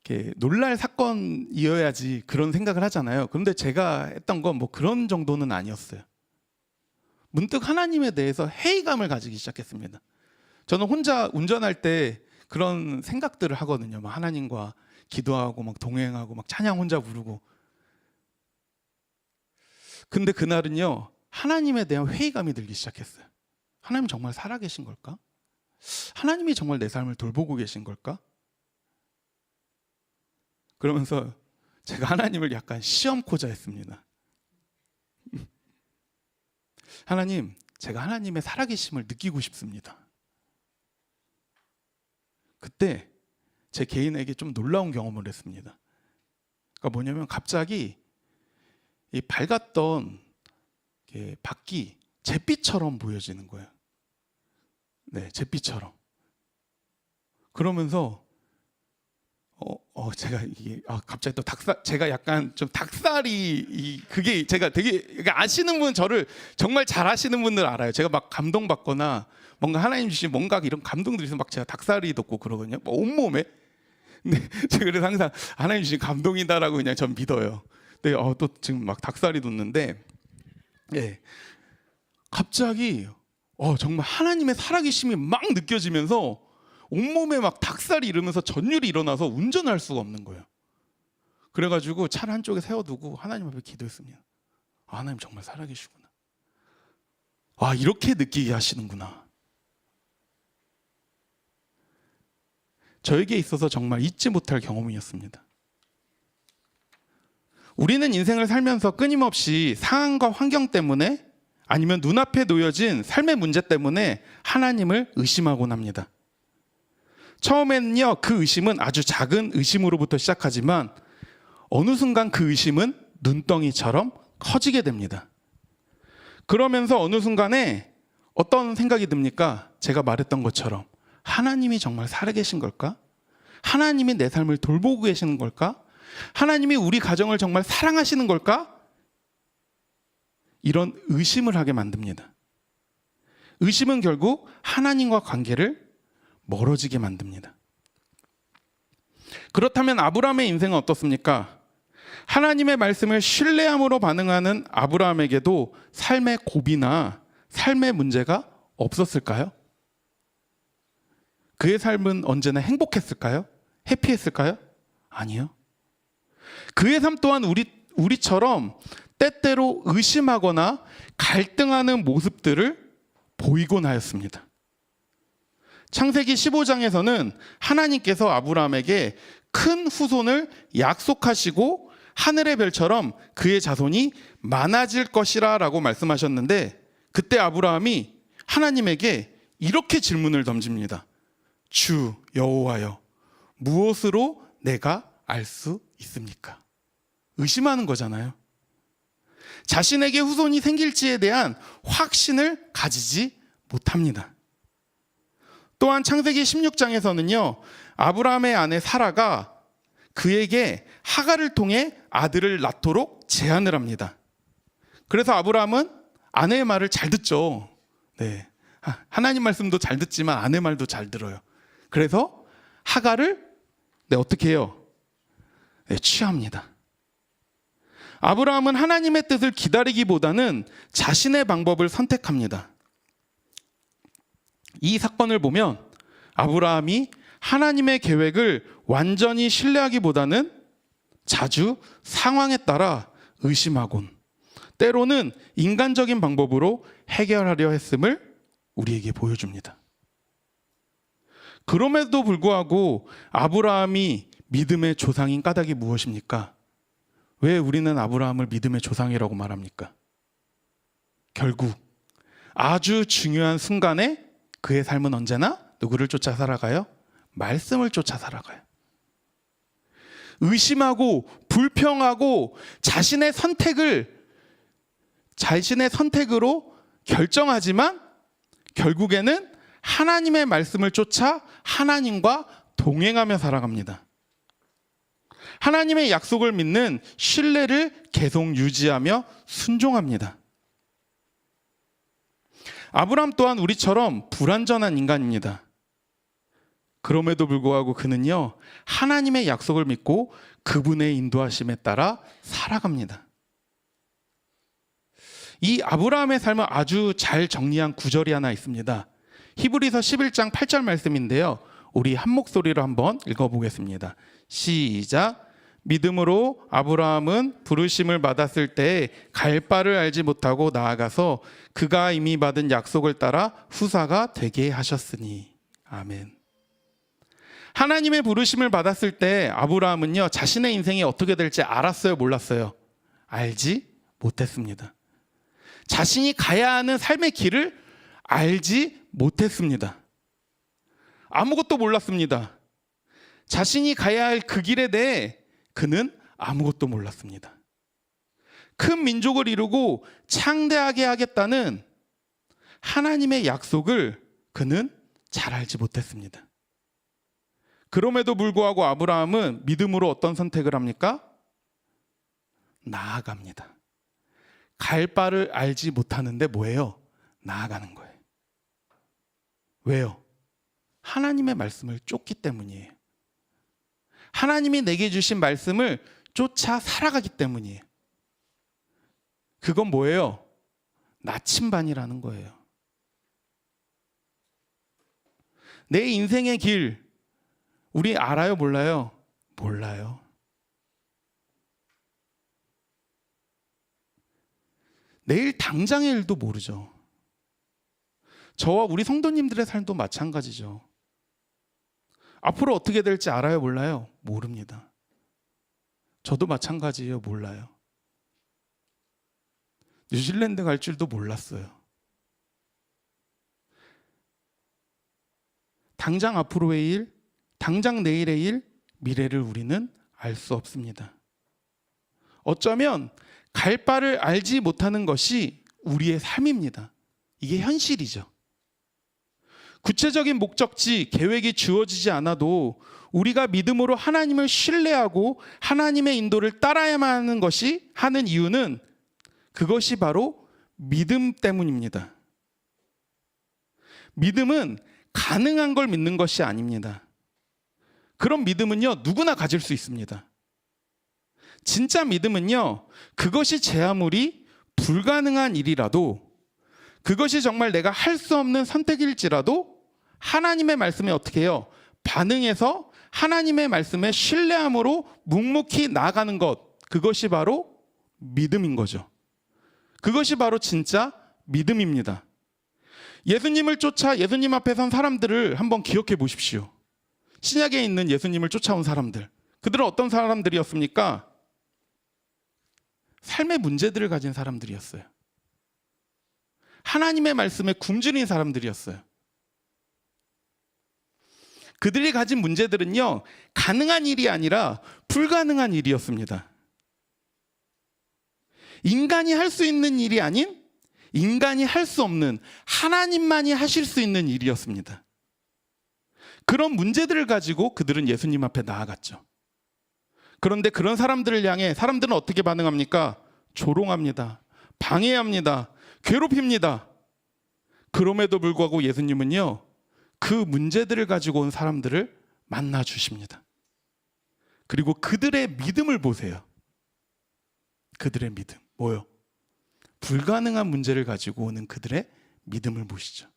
이렇게 놀랄 사건이어야지 그런 생각을 하잖아요. 그런데 제가 했던 건 뭐 그런 정도는 아니었어요. 문득 하나님에 대해서 회의감을 가지기 시작했습니다. 저는 혼자 운전할 때 그런 생각들을 하거든요. 막 하나님과 기도하고 막 동행하고 막 찬양 혼자 부르고. 근데 그날은요, 하나님에 대한 회의감이 들기 시작했어요. 하나님 정말 살아계신 걸까? 하나님이 정말 내 삶을 돌보고 계신 걸까? 그러면서 제가 하나님을 약간 시험코자 했습니다. 하나님, 제가 하나님의 살아계심을 느끼고 싶습니다. 그때 제 개인에게 좀 놀라운 경험을 했습니다. 그러니까 뭐냐면 갑자기 이 밝았던 밖이 잿빛처럼 보여지는 거예요. 네, 잿빛처럼. 그러면서 제가 이게 갑자기 또 제가 약간 좀 닭살이 그게 제가 되게 아시는 분, 저를 정말 잘 아시는 분들 알아요. 제가 막 감동받거나 뭔가 하나님 주신 뭔가 이런 감동들이 있으면 막 제가 닭살이 돋고 그러거든요. 온몸에. 근데 제가 그래서 항상 하나님 주신 감동이다라고 그냥 전 믿어요. 근데 또 지금 막 닭살이 돋는데, 예, 갑자기 정말 하나님의 살아계심이 막 느껴지면서 온몸에 막 닭살이 이러면서 전율이 일어나서 운전할 수가 없는 거예요. 그래가지고 차를 한쪽에 세워두고 하나님 앞에 기도했습니다. 하나님 정말 살아계시구나. 이렇게 느끼게 하시는구나. 저에게 있어서 정말 잊지 못할 경험이었습니다. 우리는 인생을 살면서 끊임없이 상황과 환경 때문에 아니면 눈앞에 놓여진 삶의 문제 때문에 하나님을 의심하곤 합니다. 처음에는요, 그 의심은 아주 작은 의심으로부터 시작하지만 어느 순간 그 의심은 눈덩이처럼 커지게 됩니다. 그러면서 어느 순간에 어떤 생각이 듭니까? 제가 말했던 것처럼 하나님이 정말 살아계신 걸까? 하나님이 내 삶을 돌보고 계시는 걸까? 하나님이 우리 가정을 정말 사랑하시는 걸까? 이런 의심을 하게 만듭니다. 의심은 결국 하나님과 관계를 멀어지게 만듭니다. 그렇다면 아브라함의 인생은 어떻습니까? 하나님의 말씀을 신뢰함으로 반응하는 아브라함에게도 삶의 고비나 삶의 문제가 없었을까요? 그의 삶은 언제나 행복했을까요? 해피했을까요? 아니요. 그의 삶 또한 우리처럼 때때로 의심하거나 갈등하는 모습들을 보이곤 하였습니다. 창세기 15장에서는 하나님께서 아브라함에게 큰 후손을 약속하시고 하늘의 별처럼 그의 자손이 많아질 것이라 라고 말씀하셨는데, 그때 아브라함이 하나님에게 이렇게 질문을 던집니다. 주 여호와여, 무엇으로 내가 알 수 있습니까? 의심하는 거잖아요. 자신에게 후손이 생길지에 대한 확신을 가지지 못합니다. 또한 창세기 16장에서는요, 아브라함의 아내 사라가 그에게 하갈을 통해 아들을 낳도록 제안을 합니다. 그래서 아브라함은 아내의 말을 잘 듣죠. 네, 하나님 말씀도 잘 듣지만 아내 말도 잘 들어요. 그래서 하갈을 어떻게 해요? 취합니다. 아브라함은 하나님의 뜻을 기다리기보다는 자신의 방법을 선택합니다. 이 사건을 보면 아브라함이 하나님의 계획을 완전히 신뢰하기보다는 자주 상황에 따라 의심하곤 때로는 인간적인 방법으로 해결하려 했음을 우리에게 보여줍니다. 그럼에도 불구하고 아브라함이 믿음의 조상인 까닭이 무엇입니까? 왜 우리는 아브라함을 믿음의 조상이라고 말합니까? 결국 아주 중요한 순간에 그의 삶은 언제나 누구를 쫓아 살아가요? 말씀을 쫓아 살아가요. 의심하고 불평하고 자신의 선택으로 결정하지만 결국에는 하나님의 말씀을 쫓아 하나님과 동행하며 살아갑니다. 하나님의 약속을 믿는 신뢰를 계속 유지하며 순종합니다. 아브라함 또한 우리처럼 불완전한 인간입니다. 그럼에도 불구하고 그는요, 하나님의 약속을 믿고 그분의 인도하심에 따라 살아갑니다. 이 아브라함의 삶을 아주 잘 정리한 구절이 하나 있습니다. 히브리서 11장 8절 말씀인데요, 우리 한 목소리로 한번 읽어보겠습니다. 시작. 믿음으로 아브라함은 부르심을 받았을 때 갈 바를 알지 못하고 나아가서 그가 이미 받은 약속을 따라 후사가 되게 하셨으니. 아멘. 하나님의 부르심을 받았을 때 아브라함은요, 자신의 인생이 어떻게 될지 알았어요, 몰랐어요? 알지 못했습니다. 자신이 가야 하는 삶의 길을 알지 못했습니다. 아무것도 몰랐습니다. 자신이 가야 할 그 길에 대해 그는 아무것도 몰랐습니다. 큰 민족을 이루고 창대하게 하겠다는 하나님의 약속을 그는 잘 알지 못했습니다. 그럼에도 불구하고 아브라함은 믿음으로 어떤 선택을 합니까? 나아갑니다. 갈 바를 알지 못하는데 뭐예요? 나아가는 거예요. 왜요? 하나님의 말씀을 쫓기 때문이에요. 하나님이 내게 주신 말씀을 쫓아 살아가기 때문이에요. 그건 뭐예요? 나침반이라는 거예요. 내 인생의 길, 우리 알아요, 몰라요? 몰라요. 내일 당장의 일도 모르죠. 저와 우리 성도님들의 삶도 마찬가지죠. 앞으로 어떻게 될지 알아요, 몰라요? 모릅니다. 저도 마찬가지예요, 몰라요. 뉴질랜드 갈 줄도 몰랐어요. 당장 앞으로의 일, 당장 내일의 일, 미래를 우리는 알 수 없습니다. 어쩌면 갈 바를 알지 못하는 것이 우리의 삶입니다. 이게 현실이죠. 구체적인 목적지, 계획이 주어지지 않아도 우리가 믿음으로 하나님을 신뢰하고 하나님의 인도를 따라야만 하는 이유는 그것이 바로 믿음 때문입니다. 믿음은 가능한 걸 믿는 것이 아닙니다. 그런 믿음은요, 누구나 가질 수 있습니다. 진짜 믿음은요, 그것이 제 아무리 불가능한 일이라도, 그것이 정말 내가 할 수 없는 선택일지라도 하나님의 말씀에 어떻게 해요? 반응해서 하나님의 말씀에 신뢰함으로 묵묵히 나아가는 것, 그것이 바로 믿음인 거죠. 그것이 바로 진짜 믿음입니다. 예수님을 쫓아 예수님 앞에 선 사람들을 한번 기억해 보십시오. 신약에 있는 예수님을 쫓아온 사람들, 그들은 어떤 사람들이었습니까? 삶의 문제들을 가진 사람들이었어요. 하나님의 말씀에 굶주린 사람들이었어요. 그들이 가진 문제들은요, 가능한 일이 아니라 불가능한 일이었습니다. 인간이 할 수 있는 일이 아닌, 인간이 할 수 없는, 하나님만이 하실 수 있는 일이었습니다. 그런 문제들을 가지고 그들은 예수님 앞에 나아갔죠. 그런데 그런 사람들을 향해 사람들은 어떻게 반응합니까? 조롱합니다. 방해합니다. 괴롭힙니다. 그럼에도 불구하고 예수님은요, 그 문제들을 가지고 온 사람들을 만나 주십니다. 그리고 그들의 믿음을 보세요. 그들의 믿음. 뭐요? 불가능한 문제를 가지고 오는 그들의 믿음을 보시죠.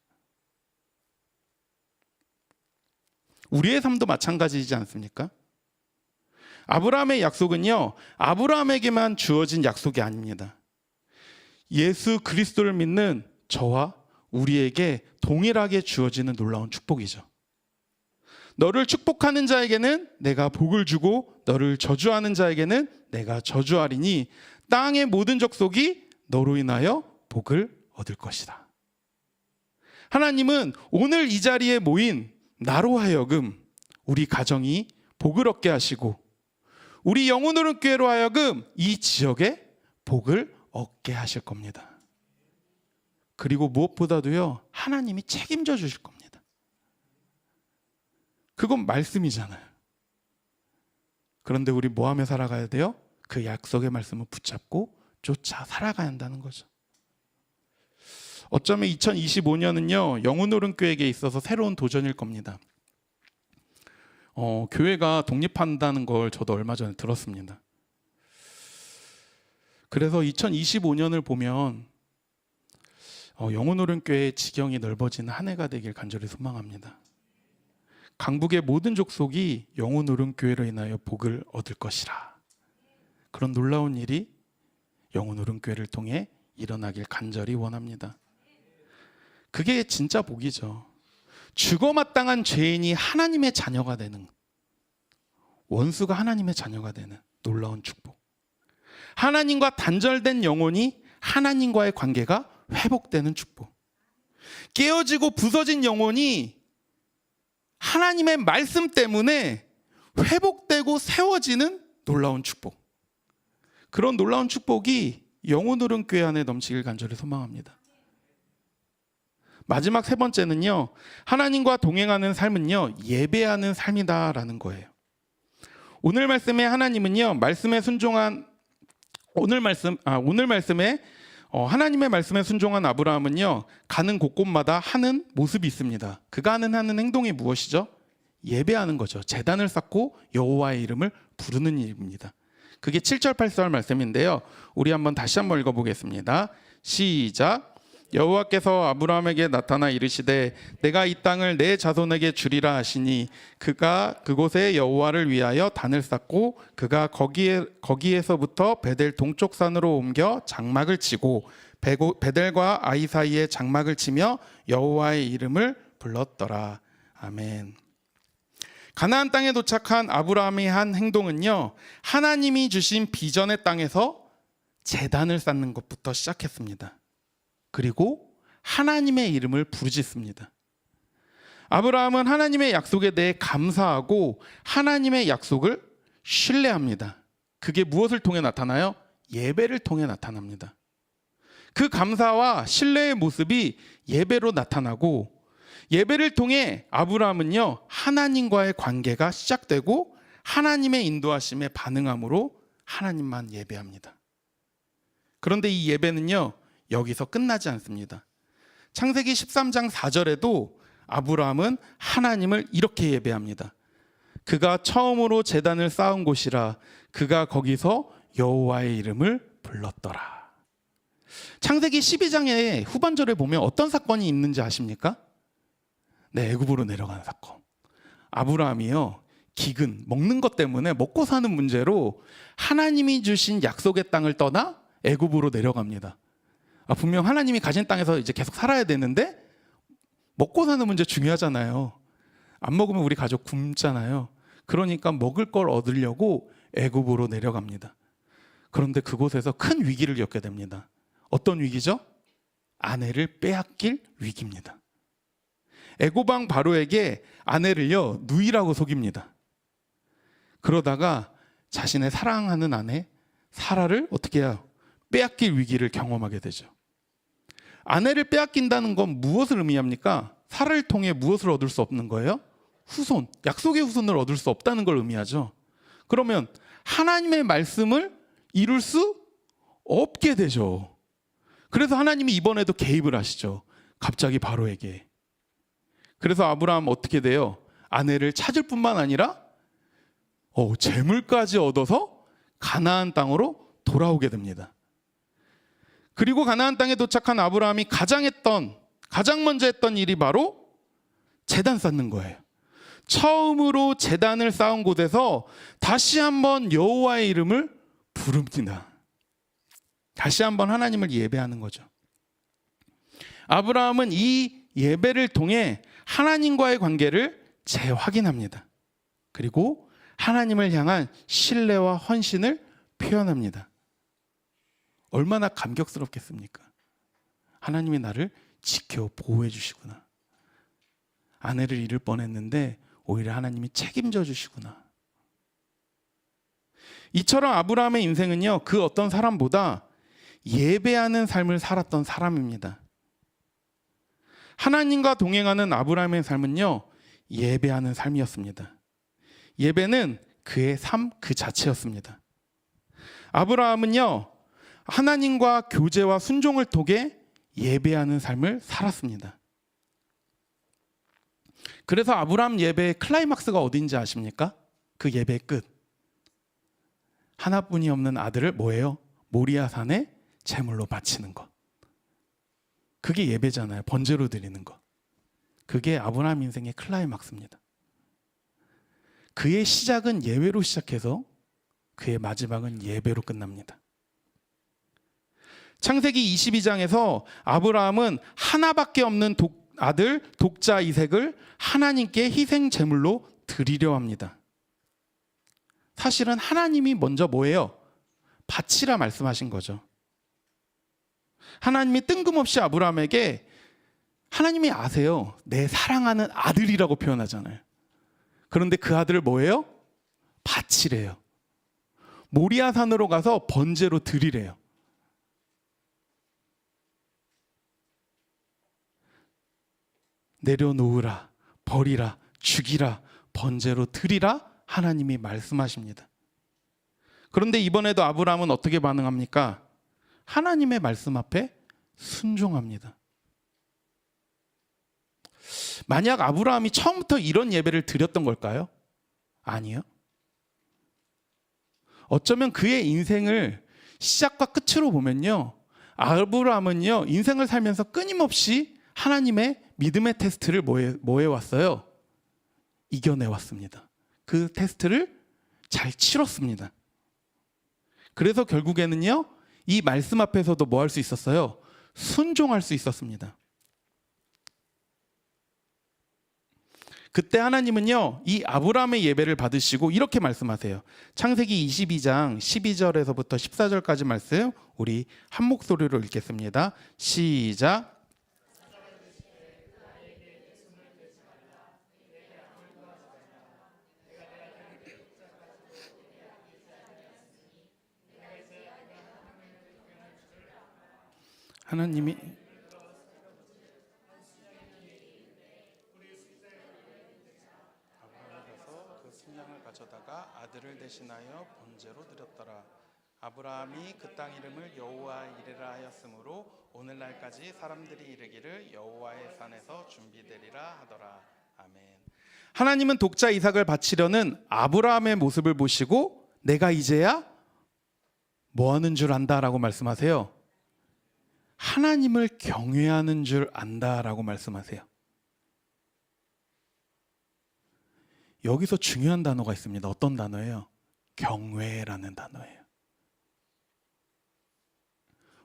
우리의 삶도 마찬가지이지 않습니까? 아브라함의 약속은요, 아브라함에게만 주어진 약속이 아닙니다. 예수 그리스도를 믿는 저와 우리에게 동일하게 주어지는 놀라운 축복이죠. 너를 축복하는 자에게는 내가 복을 주고 너를 저주하는 자에게는 내가 저주하리니 땅의 모든 족속이 너로 인하여 복을 얻을 것이다. 하나님은 오늘 이 자리에 모인 나로 하여금 우리 가정이 복을 얻게 하시고 우리 영혼오른 교회로 하여금 이 지역에 복을 얻게 하실 겁니다. 그리고 무엇보다도요, 하나님이 책임져 주실 겁니다. 그건 말씀이잖아요. 그런데 우리 뭐 하며 살아가야 돼요? 그 약속의 말씀을 붙잡고 쫓아 살아가야 한다는 거죠. 어쩌면 2025년은요, 영혼오른 교회에게 있어서 새로운 도전일 겁니다. 교회가 독립한다는 걸 저도 얼마 전에 들었습니다. 그래서 2025년을 보면 영혼오른 교회의 지경이 넓어지는 한 해가 되길 간절히 소망합니다. 강북의 모든 족속이 영혼오른 교회로 인하여 복을 얻을 것이라. 그런 놀라운 일이 영혼오른 교회를 통해 일어나길 간절히 원합니다. 그게 진짜 복이죠. 죽어마땅한 죄인이 하나님의 자녀가 되는, 원수가 하나님의 자녀가 되는 놀라운 축복. 하나님과 단절된 영혼이 하나님과의 관계가 회복되는 축복. 깨어지고 부서진 영혼이 하나님의 말씀 때문에 회복되고 세워지는 놀라운 축복. 그런 놀라운 축복이 영혼오른 교회 안에 넘치길 간절히 소망합니다. 마지막 세 번째는요, 하나님과 동행하는 삶은요, 예배하는 삶이다라는 거예요. 오늘 말씀에 하나님은요, 하나님의 말씀에 순종한 아브라함은요, 가는 곳곳마다 하는 모습이 있습니다. 그가 하는 행동이 무엇이죠? 예배하는 거죠. 제단을 쌓고 여호와의 이름을 부르는 일입니다. 그게 7절 8절 말씀인데요, 우리 다시 한번 읽어보겠습니다. 시작. 여호와께서 아브라함에게 나타나 이르시되 내가 이 땅을 내 자손에게 주리라 하시니 그가 그곳에 여호와를 위하여 단을 쌓고 그가 거기에서부터 베델 동쪽 산으로 옮겨 장막을 치고 베델과 아이 사이에 장막을 치며 여호와의 이름을 불렀더라. 아멘. 가나안 땅에 도착한 아브라함의 한 행동은요, 하나님이 주신 비전의 땅에서 제단을 쌓는 것부터 시작했습니다. 그리고 하나님의 이름을 부르짖습니다. 아브라함은 하나님의 약속에 대해 감사하고 하나님의 약속을 신뢰합니다. 그게 무엇을 통해 나타나요? 예배를 통해 나타납니다. 그 감사와 신뢰의 모습이 예배로 나타나고, 예배를 통해 아브라함은요, 하나님과의 관계가 시작되고 하나님의 인도하심에 반응함으로 하나님만 예배합니다. 그런데 이 예배는요, 여기서 끝나지 않습니다. 창세기 13장 4절에도 아브라함은 하나님을 이렇게 예배합니다. 그가 처음으로 제단을 쌓은 곳이라 그가 거기서 여호와의 이름을 불렀더라. 창세기 12장의 후반절에 보면 어떤 사건이 있는지 아십니까? 네, 애굽으로 내려가는 사건. 아브라함이요, 기근, 먹는 것 때문에 먹고 사는 문제로 하나님이 주신 약속의 땅을 떠나 애굽으로 내려갑니다. 분명 하나님이 가진 땅에서 이제 계속 살아야 되는데 먹고 사는 문제 중요하잖아요. 안 먹으면 우리 가족 굶잖아요. 그러니까 먹을 걸 얻으려고 애굽으로 내려갑니다. 그런데 그곳에서 큰 위기를 겪게 됩니다. 어떤 위기죠? 아내를 빼앗길 위기입니다. 애굽 왕 바로에게 아내를요, 누이라고 속입니다. 그러다가 자신의 사랑하는 아내 사라를 어떻게 해요? 빼앗길 위기를 경험하게 되죠. 아내를 빼앗긴다는 건 무엇을 의미합니까? 사라를 통해 무엇을 얻을 수 없는 거예요? 후손, 약속의 후손을 얻을 수 없다는 걸 의미하죠. 그러면 하나님의 말씀을 이룰 수 없게 되죠. 그래서 하나님이 이번에도 개입을 하시죠. 갑자기 바로에게. 그래서 아브라함 어떻게 돼요? 아내를 찾을 뿐만 아니라 재물까지 얻어서 가나안 땅으로 돌아오게 됩니다. 그리고 가나안 땅에 도착한 아브라함이 가장 먼저 했던 일이 바로 제단 쌓는 거예요. 처음으로 제단을 쌓은 곳에서 다시 한번 여호와의 이름을 부릅니다. 다시 한번 하나님을 예배하는 거죠. 아브라함은 이 예배를 통해 하나님과의 관계를 재확인합니다. 그리고 하나님을 향한 신뢰와 헌신을 표현합니다. 얼마나 감격스럽겠습니까? 하나님이 나를 지켜 보호해 주시구나. 아내를 잃을 뻔했는데 오히려 하나님이 책임져 주시구나. 이처럼 아브라함의 인생은요, 그 어떤 사람보다 예배하는 삶을 살았던 사람입니다. 하나님과 동행하는 아브라함의 삶은요, 예배하는 삶이었습니다. 예배는 그의 삶 그 자체였습니다. 아브라함은요, 하나님과 교제와 순종을 통해 예배하는 삶을 살았습니다. 그래서 아브라함 예배의 클라이막스가 어딘지 아십니까? 그 예배의 끝. 하나뿐이 없는 아들을 뭐예요? 모리아산에 제물로 바치는 것. 그게 예배잖아요. 번제로 드리는 것. 그게 아브라함 인생의 클라이막스입니다. 그의 시작은 예배로 시작해서 그의 마지막은 예배로 끝납니다. 창세기 22장에서 아브라함은 하나밖에 없는 아들 독자 이삭을 하나님께 희생 제물로 드리려 합니다. 사실은 하나님이 먼저 뭐예요? 바치라 말씀하신 거죠. 하나님이 뜬금없이 아브라함에게, 하나님이 아세요. 내 사랑하는 아들이라고 표현하잖아요. 그런데 그 아들을 뭐예요? 바치래요. 모리아산으로 가서 번제로 드리래요. 내려놓으라, 버리라, 죽이라, 번제로 드리라 하나님이 말씀하십니다. 그런데 이번에도 아브라함은 어떻게 반응합니까? 하나님의 말씀 앞에 순종합니다. 만약 아브라함이 처음부터 이런 예배를 드렸던 걸까요? 아니요. 어쩌면 그의 인생을 시작과 끝으로 보면요, 아브라함은요, 인생을 살면서 끊임없이 하나님의 믿음의 테스트를 뭐 해왔어요? 이겨내왔습니다. 그 테스트를 잘 치렀습니다. 그래서 결국에는요, 이 말씀 앞에서도 뭐 할 수 있었어요? 순종할 수 있었습니다. 그때 하나님은요, 이 아브라함의 예배를 받으시고 이렇게 말씀하세요. 창세기 22장 12절에서부터 14절까지 말씀, 우리 한 목소리로 읽겠습니다. 시작. 하나님이 아브라함에서 그 순양을 가져다가 아들을 대신하여 번제로 드렸더라. 아브라함이 그 땅 이름을 여호와 이레라 하였으므로 오늘날까지 사람들이 이르기를 여호와의 산에서 준비되리라 하더라. 아멘. 하나님은 독자 이삭을 바치려는 아브라함의 모습을 보시고 내가 이제야 뭐 하는 줄 안다라고 말씀하세요. 하나님을 경외하는 줄 안다라고 말씀하세요. 여기서 중요한 단어가 있습니다. 어떤 단어예요? 경외라는 단어예요.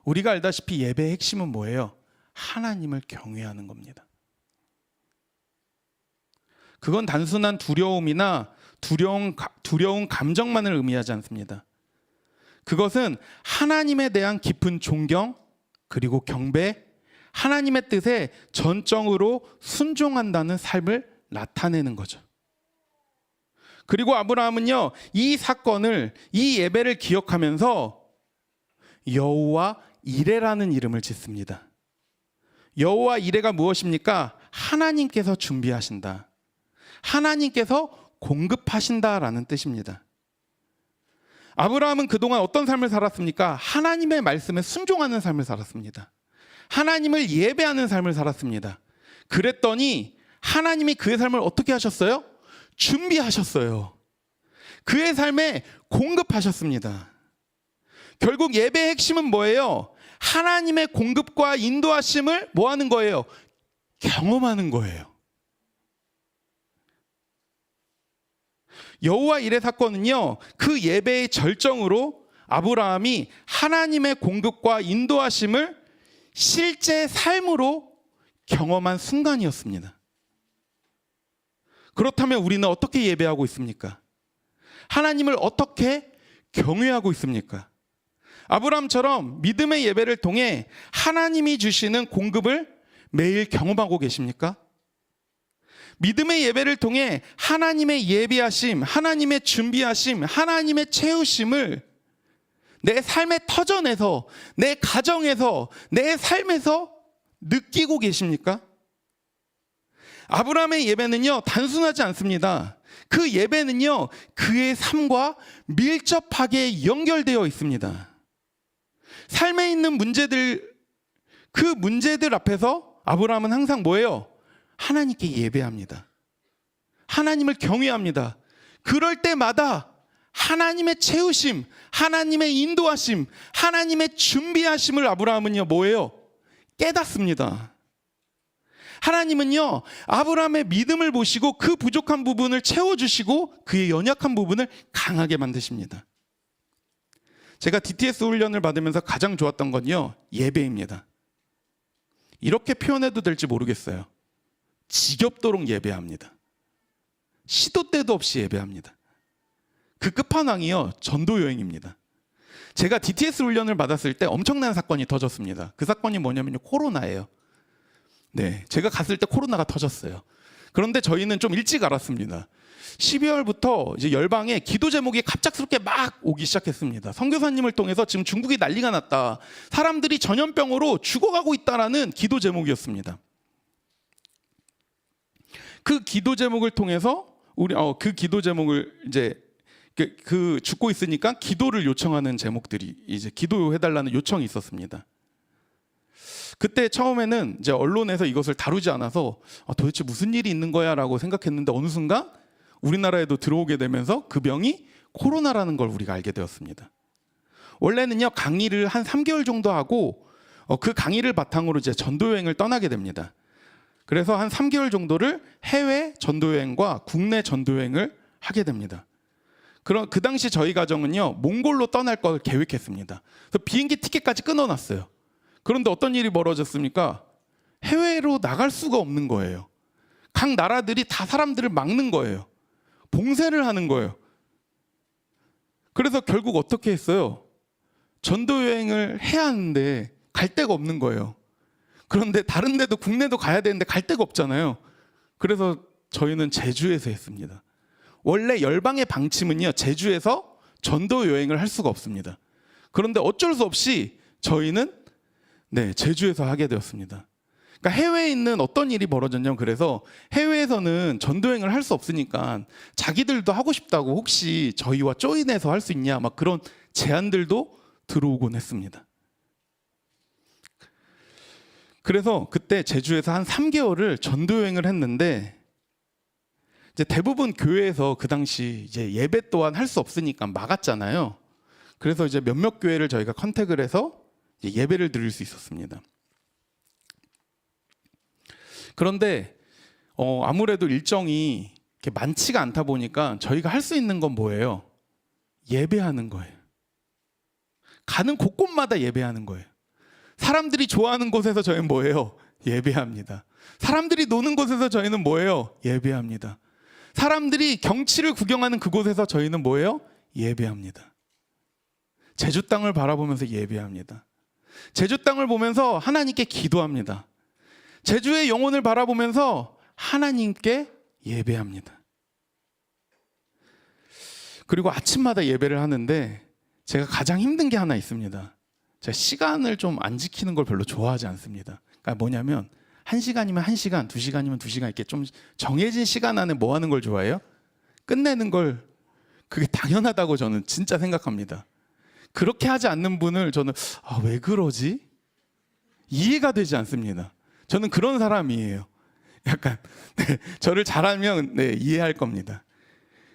우리가 알다시피 예배의 핵심은 뭐예요? 하나님을 경외하는 겁니다. 그건 단순한 두려움이나 두려운 감정만을 의미하지 않습니다. 그것은 하나님에 대한 깊은 존경, 그리고 경배, 하나님의 뜻에 전적으로 순종한다는 삶을 나타내는 거죠. 그리고 아브라함은요, 이 사건을, 이 예배를 기억하면서 여호와 이레라는 이름을 짓습니다. 여호와 이레가 무엇입니까? 하나님께서 준비하신다, 하나님께서 공급하신다라는 뜻입니다. 아브라함은 그동안 어떤 삶을 살았습니까? 하나님의 말씀에 순종하는 삶을 살았습니다. 하나님을 예배하는 삶을 살았습니다. 그랬더니 하나님이 그의 삶을 어떻게 하셨어요? 준비하셨어요. 그의 삶에 공급하셨습니다. 결국 예배의 핵심은 뭐예요? 하나님의 공급과 인도하심을 뭐 하는 거예요? 경험하는 거예요. 여호와 이레 사건은요, 그 예배의 절정으로 아브라함이 하나님의 공급과 인도하심을 실제 삶으로 경험한 순간이었습니다. 그렇다면 우리는 어떻게 예배하고 있습니까? 하나님을 어떻게 경외하고 있습니까? 아브라함처럼 믿음의 예배를 통해 하나님이 주시는 공급을 매일 경험하고 계십니까? 믿음의 예배를 통해 하나님의 예비하심, 하나님의 준비하심, 하나님의 채우심을 내 삶의 터전에서, 내 가정에서, 내 삶에서 느끼고 계십니까? 아브라함의 예배는요, 단순하지 않습니다. 그 예배는요, 그의 삶과 밀접하게 연결되어 있습니다. 삶에 있는 문제들, 그 문제들 앞에서 아브라함은 항상 뭐예요? 하나님께 예배합니다. 하나님을 경외합니다. 그럴 때마다 하나님의 채우심, 하나님의 인도하심, 하나님의 준비하심을 아브라함은요, 뭐예요? 깨닫습니다. 하나님은요, 아브라함의 믿음을 보시고 그 부족한 부분을 채워주시고 그의 연약한 부분을 강하게 만드십니다. 제가 DTS 훈련을 받으면서 가장 좋았던 건요, 예배입니다. 이렇게 표현해도 될지 모르겠어요. 지겹도록 예배합니다. 시도 때도 없이 예배합니다. 그 끝판왕이요, 전도 여행입니다. 제가 DTS 훈련을 받았을 때 엄청난 사건이 터졌습니다. 그 사건이 뭐냐면요, 코로나예요. 네, 제가 갔을 때 코로나가 터졌어요. 그런데 저희는 좀 일찍 알았습니다. 12월부터 이제 열방에 기도 제목이 갑작스럽게 막 오기 시작했습니다. 선교사님을 통해서 지금 중국이 난리가 났다, 사람들이 전염병으로 죽어가고 있다라는 기도 제목이었습니다. 그 기도 제목을 통해서 그 기도 제목을 이제 그 죽고 있으니까 기도를 요청하는 제목들이 이제 기도해달라는 요청이 있었습니다. 그때 처음에는 이제 언론에서 이것을 다루지 않아서 도대체 무슨 일이 있는 거야라고 생각했는데 어느 순간 우리나라에도 들어오게 되면서 그 병이 코로나라는 걸 우리가 알게 되었습니다. 원래는요, 강의를 한 3개월 정도 하고 그 강의를 바탕으로 이제 전도 여행을 떠나게 됩니다. 그래서 한 3개월 정도를 해외 전도 여행과 국내 전도 여행을 하게 됩니다. 그 당시 저희 가정은요, 몽골로 떠날 걸 계획했습니다. 그래서 비행기 티켓까지 끊어놨어요. 그런데 어떤 일이 벌어졌습니까? 해외로 나갈 수가 없는 거예요. 각 나라들이 다 사람들을 막는 거예요. 봉쇄를 하는 거예요. 그래서 결국 어떻게 했어요? 전도 여행을 해야 하는데 갈 데가 없는 거예요. 그런데 다른 데도 국내도 가야 되는데 갈 데가 없잖아요. 그래서 저희는 제주에서 했습니다. 원래 열방의 방침은요, 제주에서 전도 여행을 할 수가 없습니다. 그런데 어쩔 수 없이 저희는 제주에서 하게 되었습니다. 그러니까 해외에 있는 어떤 일이 벌어졌냐면, 그래서 해외에서는 전도 여행을 할 수 없으니까 자기들도 하고 싶다고 혹시 저희와 조인해서 할 수 있냐, 막 그런 제안들도 들어오곤 했습니다. 그래서 그때 제주에서 한 3개월을 전도 여행을 했는데, 이제 대부분 교회에서 그 당시 이제 예배 또한 할 수 없으니까 막았잖아요. 그래서 이제 몇몇 교회를 저희가 컨택을 해서 예배를 드릴 수 있었습니다. 그런데 아무래도 일정이 이렇게 많지가 않다 보니까 저희가 할 수 있는 건 뭐예요? 예배하는 거예요. 가는 곳곳마다 예배하는 거예요. 사람들이 좋아하는 곳에서 저희는 뭐예요? 예배합니다. 사람들이 노는 곳에서 저희는 뭐예요? 예배합니다. 사람들이 경치를 구경하는 그곳에서 저희는 뭐예요? 예배합니다. 제주 땅을 바라보면서 예배합니다. 제주 땅을 보면서 하나님께 기도합니다. 제주의 영혼을 바라보면서 하나님께 예배합니다. 그리고 아침마다 예배를 하는데 제가 가장 힘든 게 하나 있습니다. 제가 시간을 좀 안 지키는 걸 별로 좋아하지 않습니다. 그러니까 뭐냐면 1시간이면 1시간, 2시간이면 2시간 이렇게 좀 정해진 시간 안에 뭐 하는 걸 좋아해요? 끝내는 걸, 그게 당연하다고 저는 진짜 생각합니다. 그렇게 하지 않는 분을 저는 왜 그러지? 이해가 되지 않습니다. 저는 그런 사람이에요. 약간 저를 잘 알면 이해할 겁니다.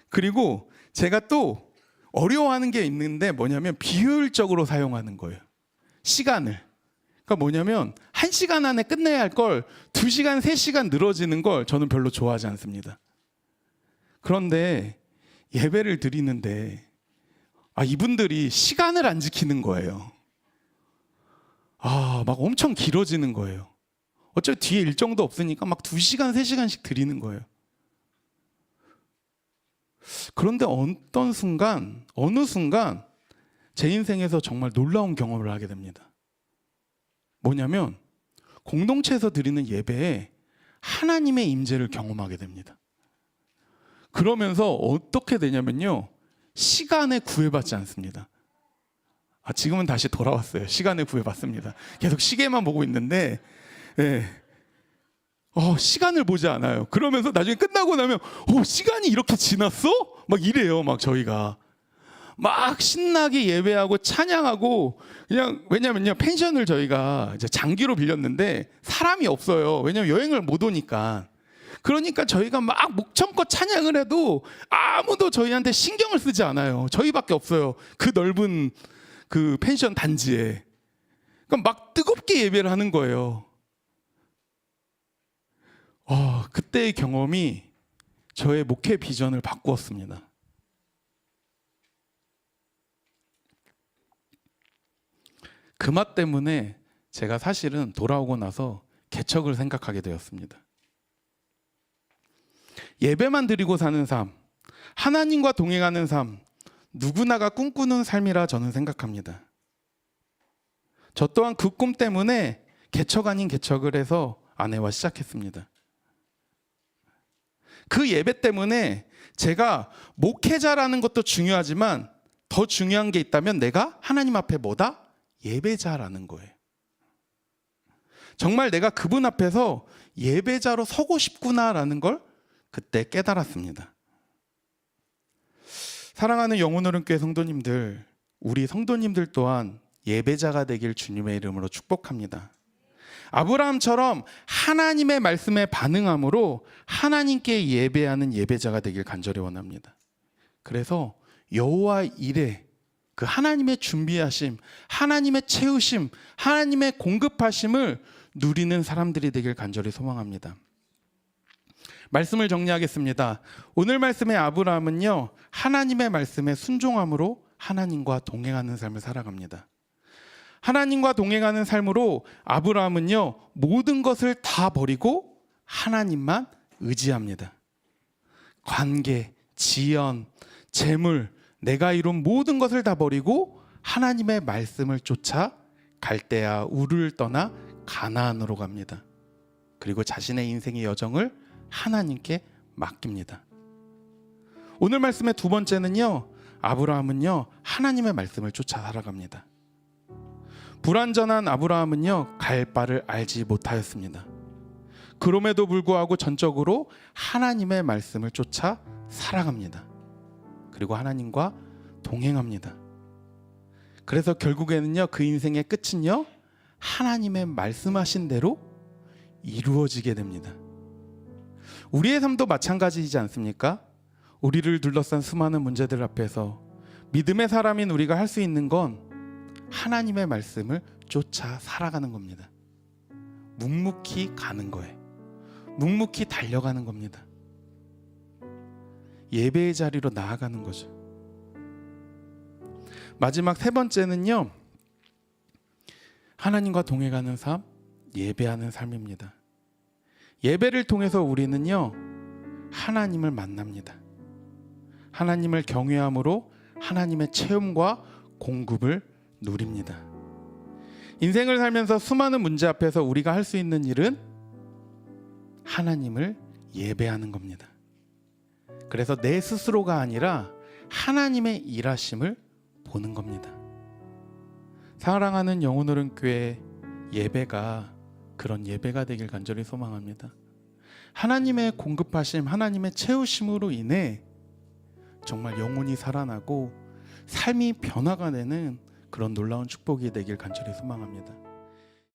그리고 제가 또 어려워하는 게 있는데 뭐냐면 비효율적으로 사용하는 거예요. 시간을. 그러니까 뭐냐면 1시간 안에 끝내야 할 걸 2시간, 3시간 늘어지는 걸 저는 별로 좋아하지 않습니다. 그런데 예배를 드리는데 이분들이 시간을 안 지키는 거예요. 막 엄청 길어지는 거예요. 어차피 뒤에 일정도 없으니까 막 2시간, 3시간씩 드리는 거예요. 그런데 어느 순간 제 인생에서 정말 놀라운 경험을 하게 됩니다. 뭐냐면 공동체에서 드리는 예배에 하나님의 임재를 경험하게 됩니다. 그러면서 어떻게 되냐면요, 시간에 구애받지 않습니다. 지금은 다시 돌아왔어요. 시간에 구애받습니다. 계속 시계만 보고 있는데 시간을 보지 않아요. 그러면서 나중에 끝나고 나면 시간이 이렇게 지났어? 막 이래요. 막 저희가 막 신나게 예배하고 찬양하고, 그냥 왜냐면요, 펜션을 저희가 이제 장기로 빌렸는데 사람이 없어요. 왜냐면 여행을 못 오니까. 그러니까 저희가 막 목청껏 찬양을 해도 아무도 저희한테 신경을 쓰지 않아요. 저희밖에 없어요. 그 넓은 그 펜션 단지에. 그러니까 막 뜨겁게 예배를 하는 거예요. 그때의 경험이 저의 목회 비전을 바꾸었습니다. 그 맛 때문에 제가 사실은 돌아오고 나서 개척을 생각하게 되었습니다. 예배만 드리고 사는 삶, 하나님과 동행하는 삶, 누구나가 꿈꾸는 삶이라 저는 생각합니다. 저 또한 그 꿈 때문에 개척 아닌 개척을 해서 아내와 시작했습니다. 그 예배 때문에 제가 목회자라는 것도 중요하지만 더 중요한 게 있다면 내가 하나님 앞에 뭐다? 예배자라는 거예요. 정말 내가 그분 앞에서 예배자로 서고 싶구나라는 걸 그때 깨달았습니다. 사랑하는 영혼오른교회 성도님들, 우리 성도님들 또한 예배자가 되길 주님의 이름으로 축복합니다. 아브라함처럼 하나님의 말씀에 반응함으로 하나님께 예배하는 예배자가 되길 간절히 원합니다. 그래서 여호와 일에 그 하나님의 준비하심, 하나님의 채우심, 하나님의 공급하심을 누리는 사람들이 되길 간절히 소망합니다. 말씀을 정리하겠습니다. 오늘 말씀의 아브라함은요, 하나님의 말씀에 순종함으로 하나님과 동행하는 삶을 살아갑니다. 하나님과 동행하는 삶으로 아브라함은요, 모든 것을 다 버리고 하나님만 의지합니다. 관계, 지연, 재물, 내가 이룬 모든 것을 다 버리고 하나님의 말씀을 쫓아 갈대아 우르를 떠나 가나안으로 갑니다. 그리고 자신의 인생의 여정을 하나님께 맡깁니다. 오늘 말씀의 두 번째는요, 아브라함은요, 하나님의 말씀을 쫓아 살아갑니다. 불완전한 아브라함은요, 갈 바를 알지 못하였습니다. 그럼에도 불구하고 전적으로 하나님의 말씀을 쫓아 살아갑니다. 그리고 하나님과 동행합니다. 그래서 결국에는요, 그 인생의 끝은요, 하나님의 말씀하신 대로 이루어지게 됩니다. 우리의 삶도 마찬가지이지 않습니까? 우리를 둘러싼 수많은 문제들 앞에서 믿음의 사람인 우리가 할 수 있는 건 하나님의 말씀을 쫓아 살아가는 겁니다. 묵묵히 가는 거예요. 묵묵히 달려가는 겁니다. 예배의 자리로 나아가는 거죠. 마지막 세 번째는요, 하나님과 동행하는 삶, 예배하는 삶입니다. 예배를 통해서 우리는요, 하나님을 만납니다. 하나님을 경외함으로 하나님의 체험과 공급을 누립니다. 인생을 살면서 수많은 문제 앞에서 우리가 할 수 있는 일은 하나님을 예배하는 겁니다. 그래서 내 스스로가 아니라 하나님의 일하심을 보는 겁니다. 사랑하는 영혼오른교회 예배가 그런 예배가 되길 간절히 소망합니다. 하나님의 공급하심, 하나님의 채우심으로 인해 정말 영혼이 살아나고 삶이 변화가 되는 그런 놀라운 축복이 되길 간절히 소망합니다.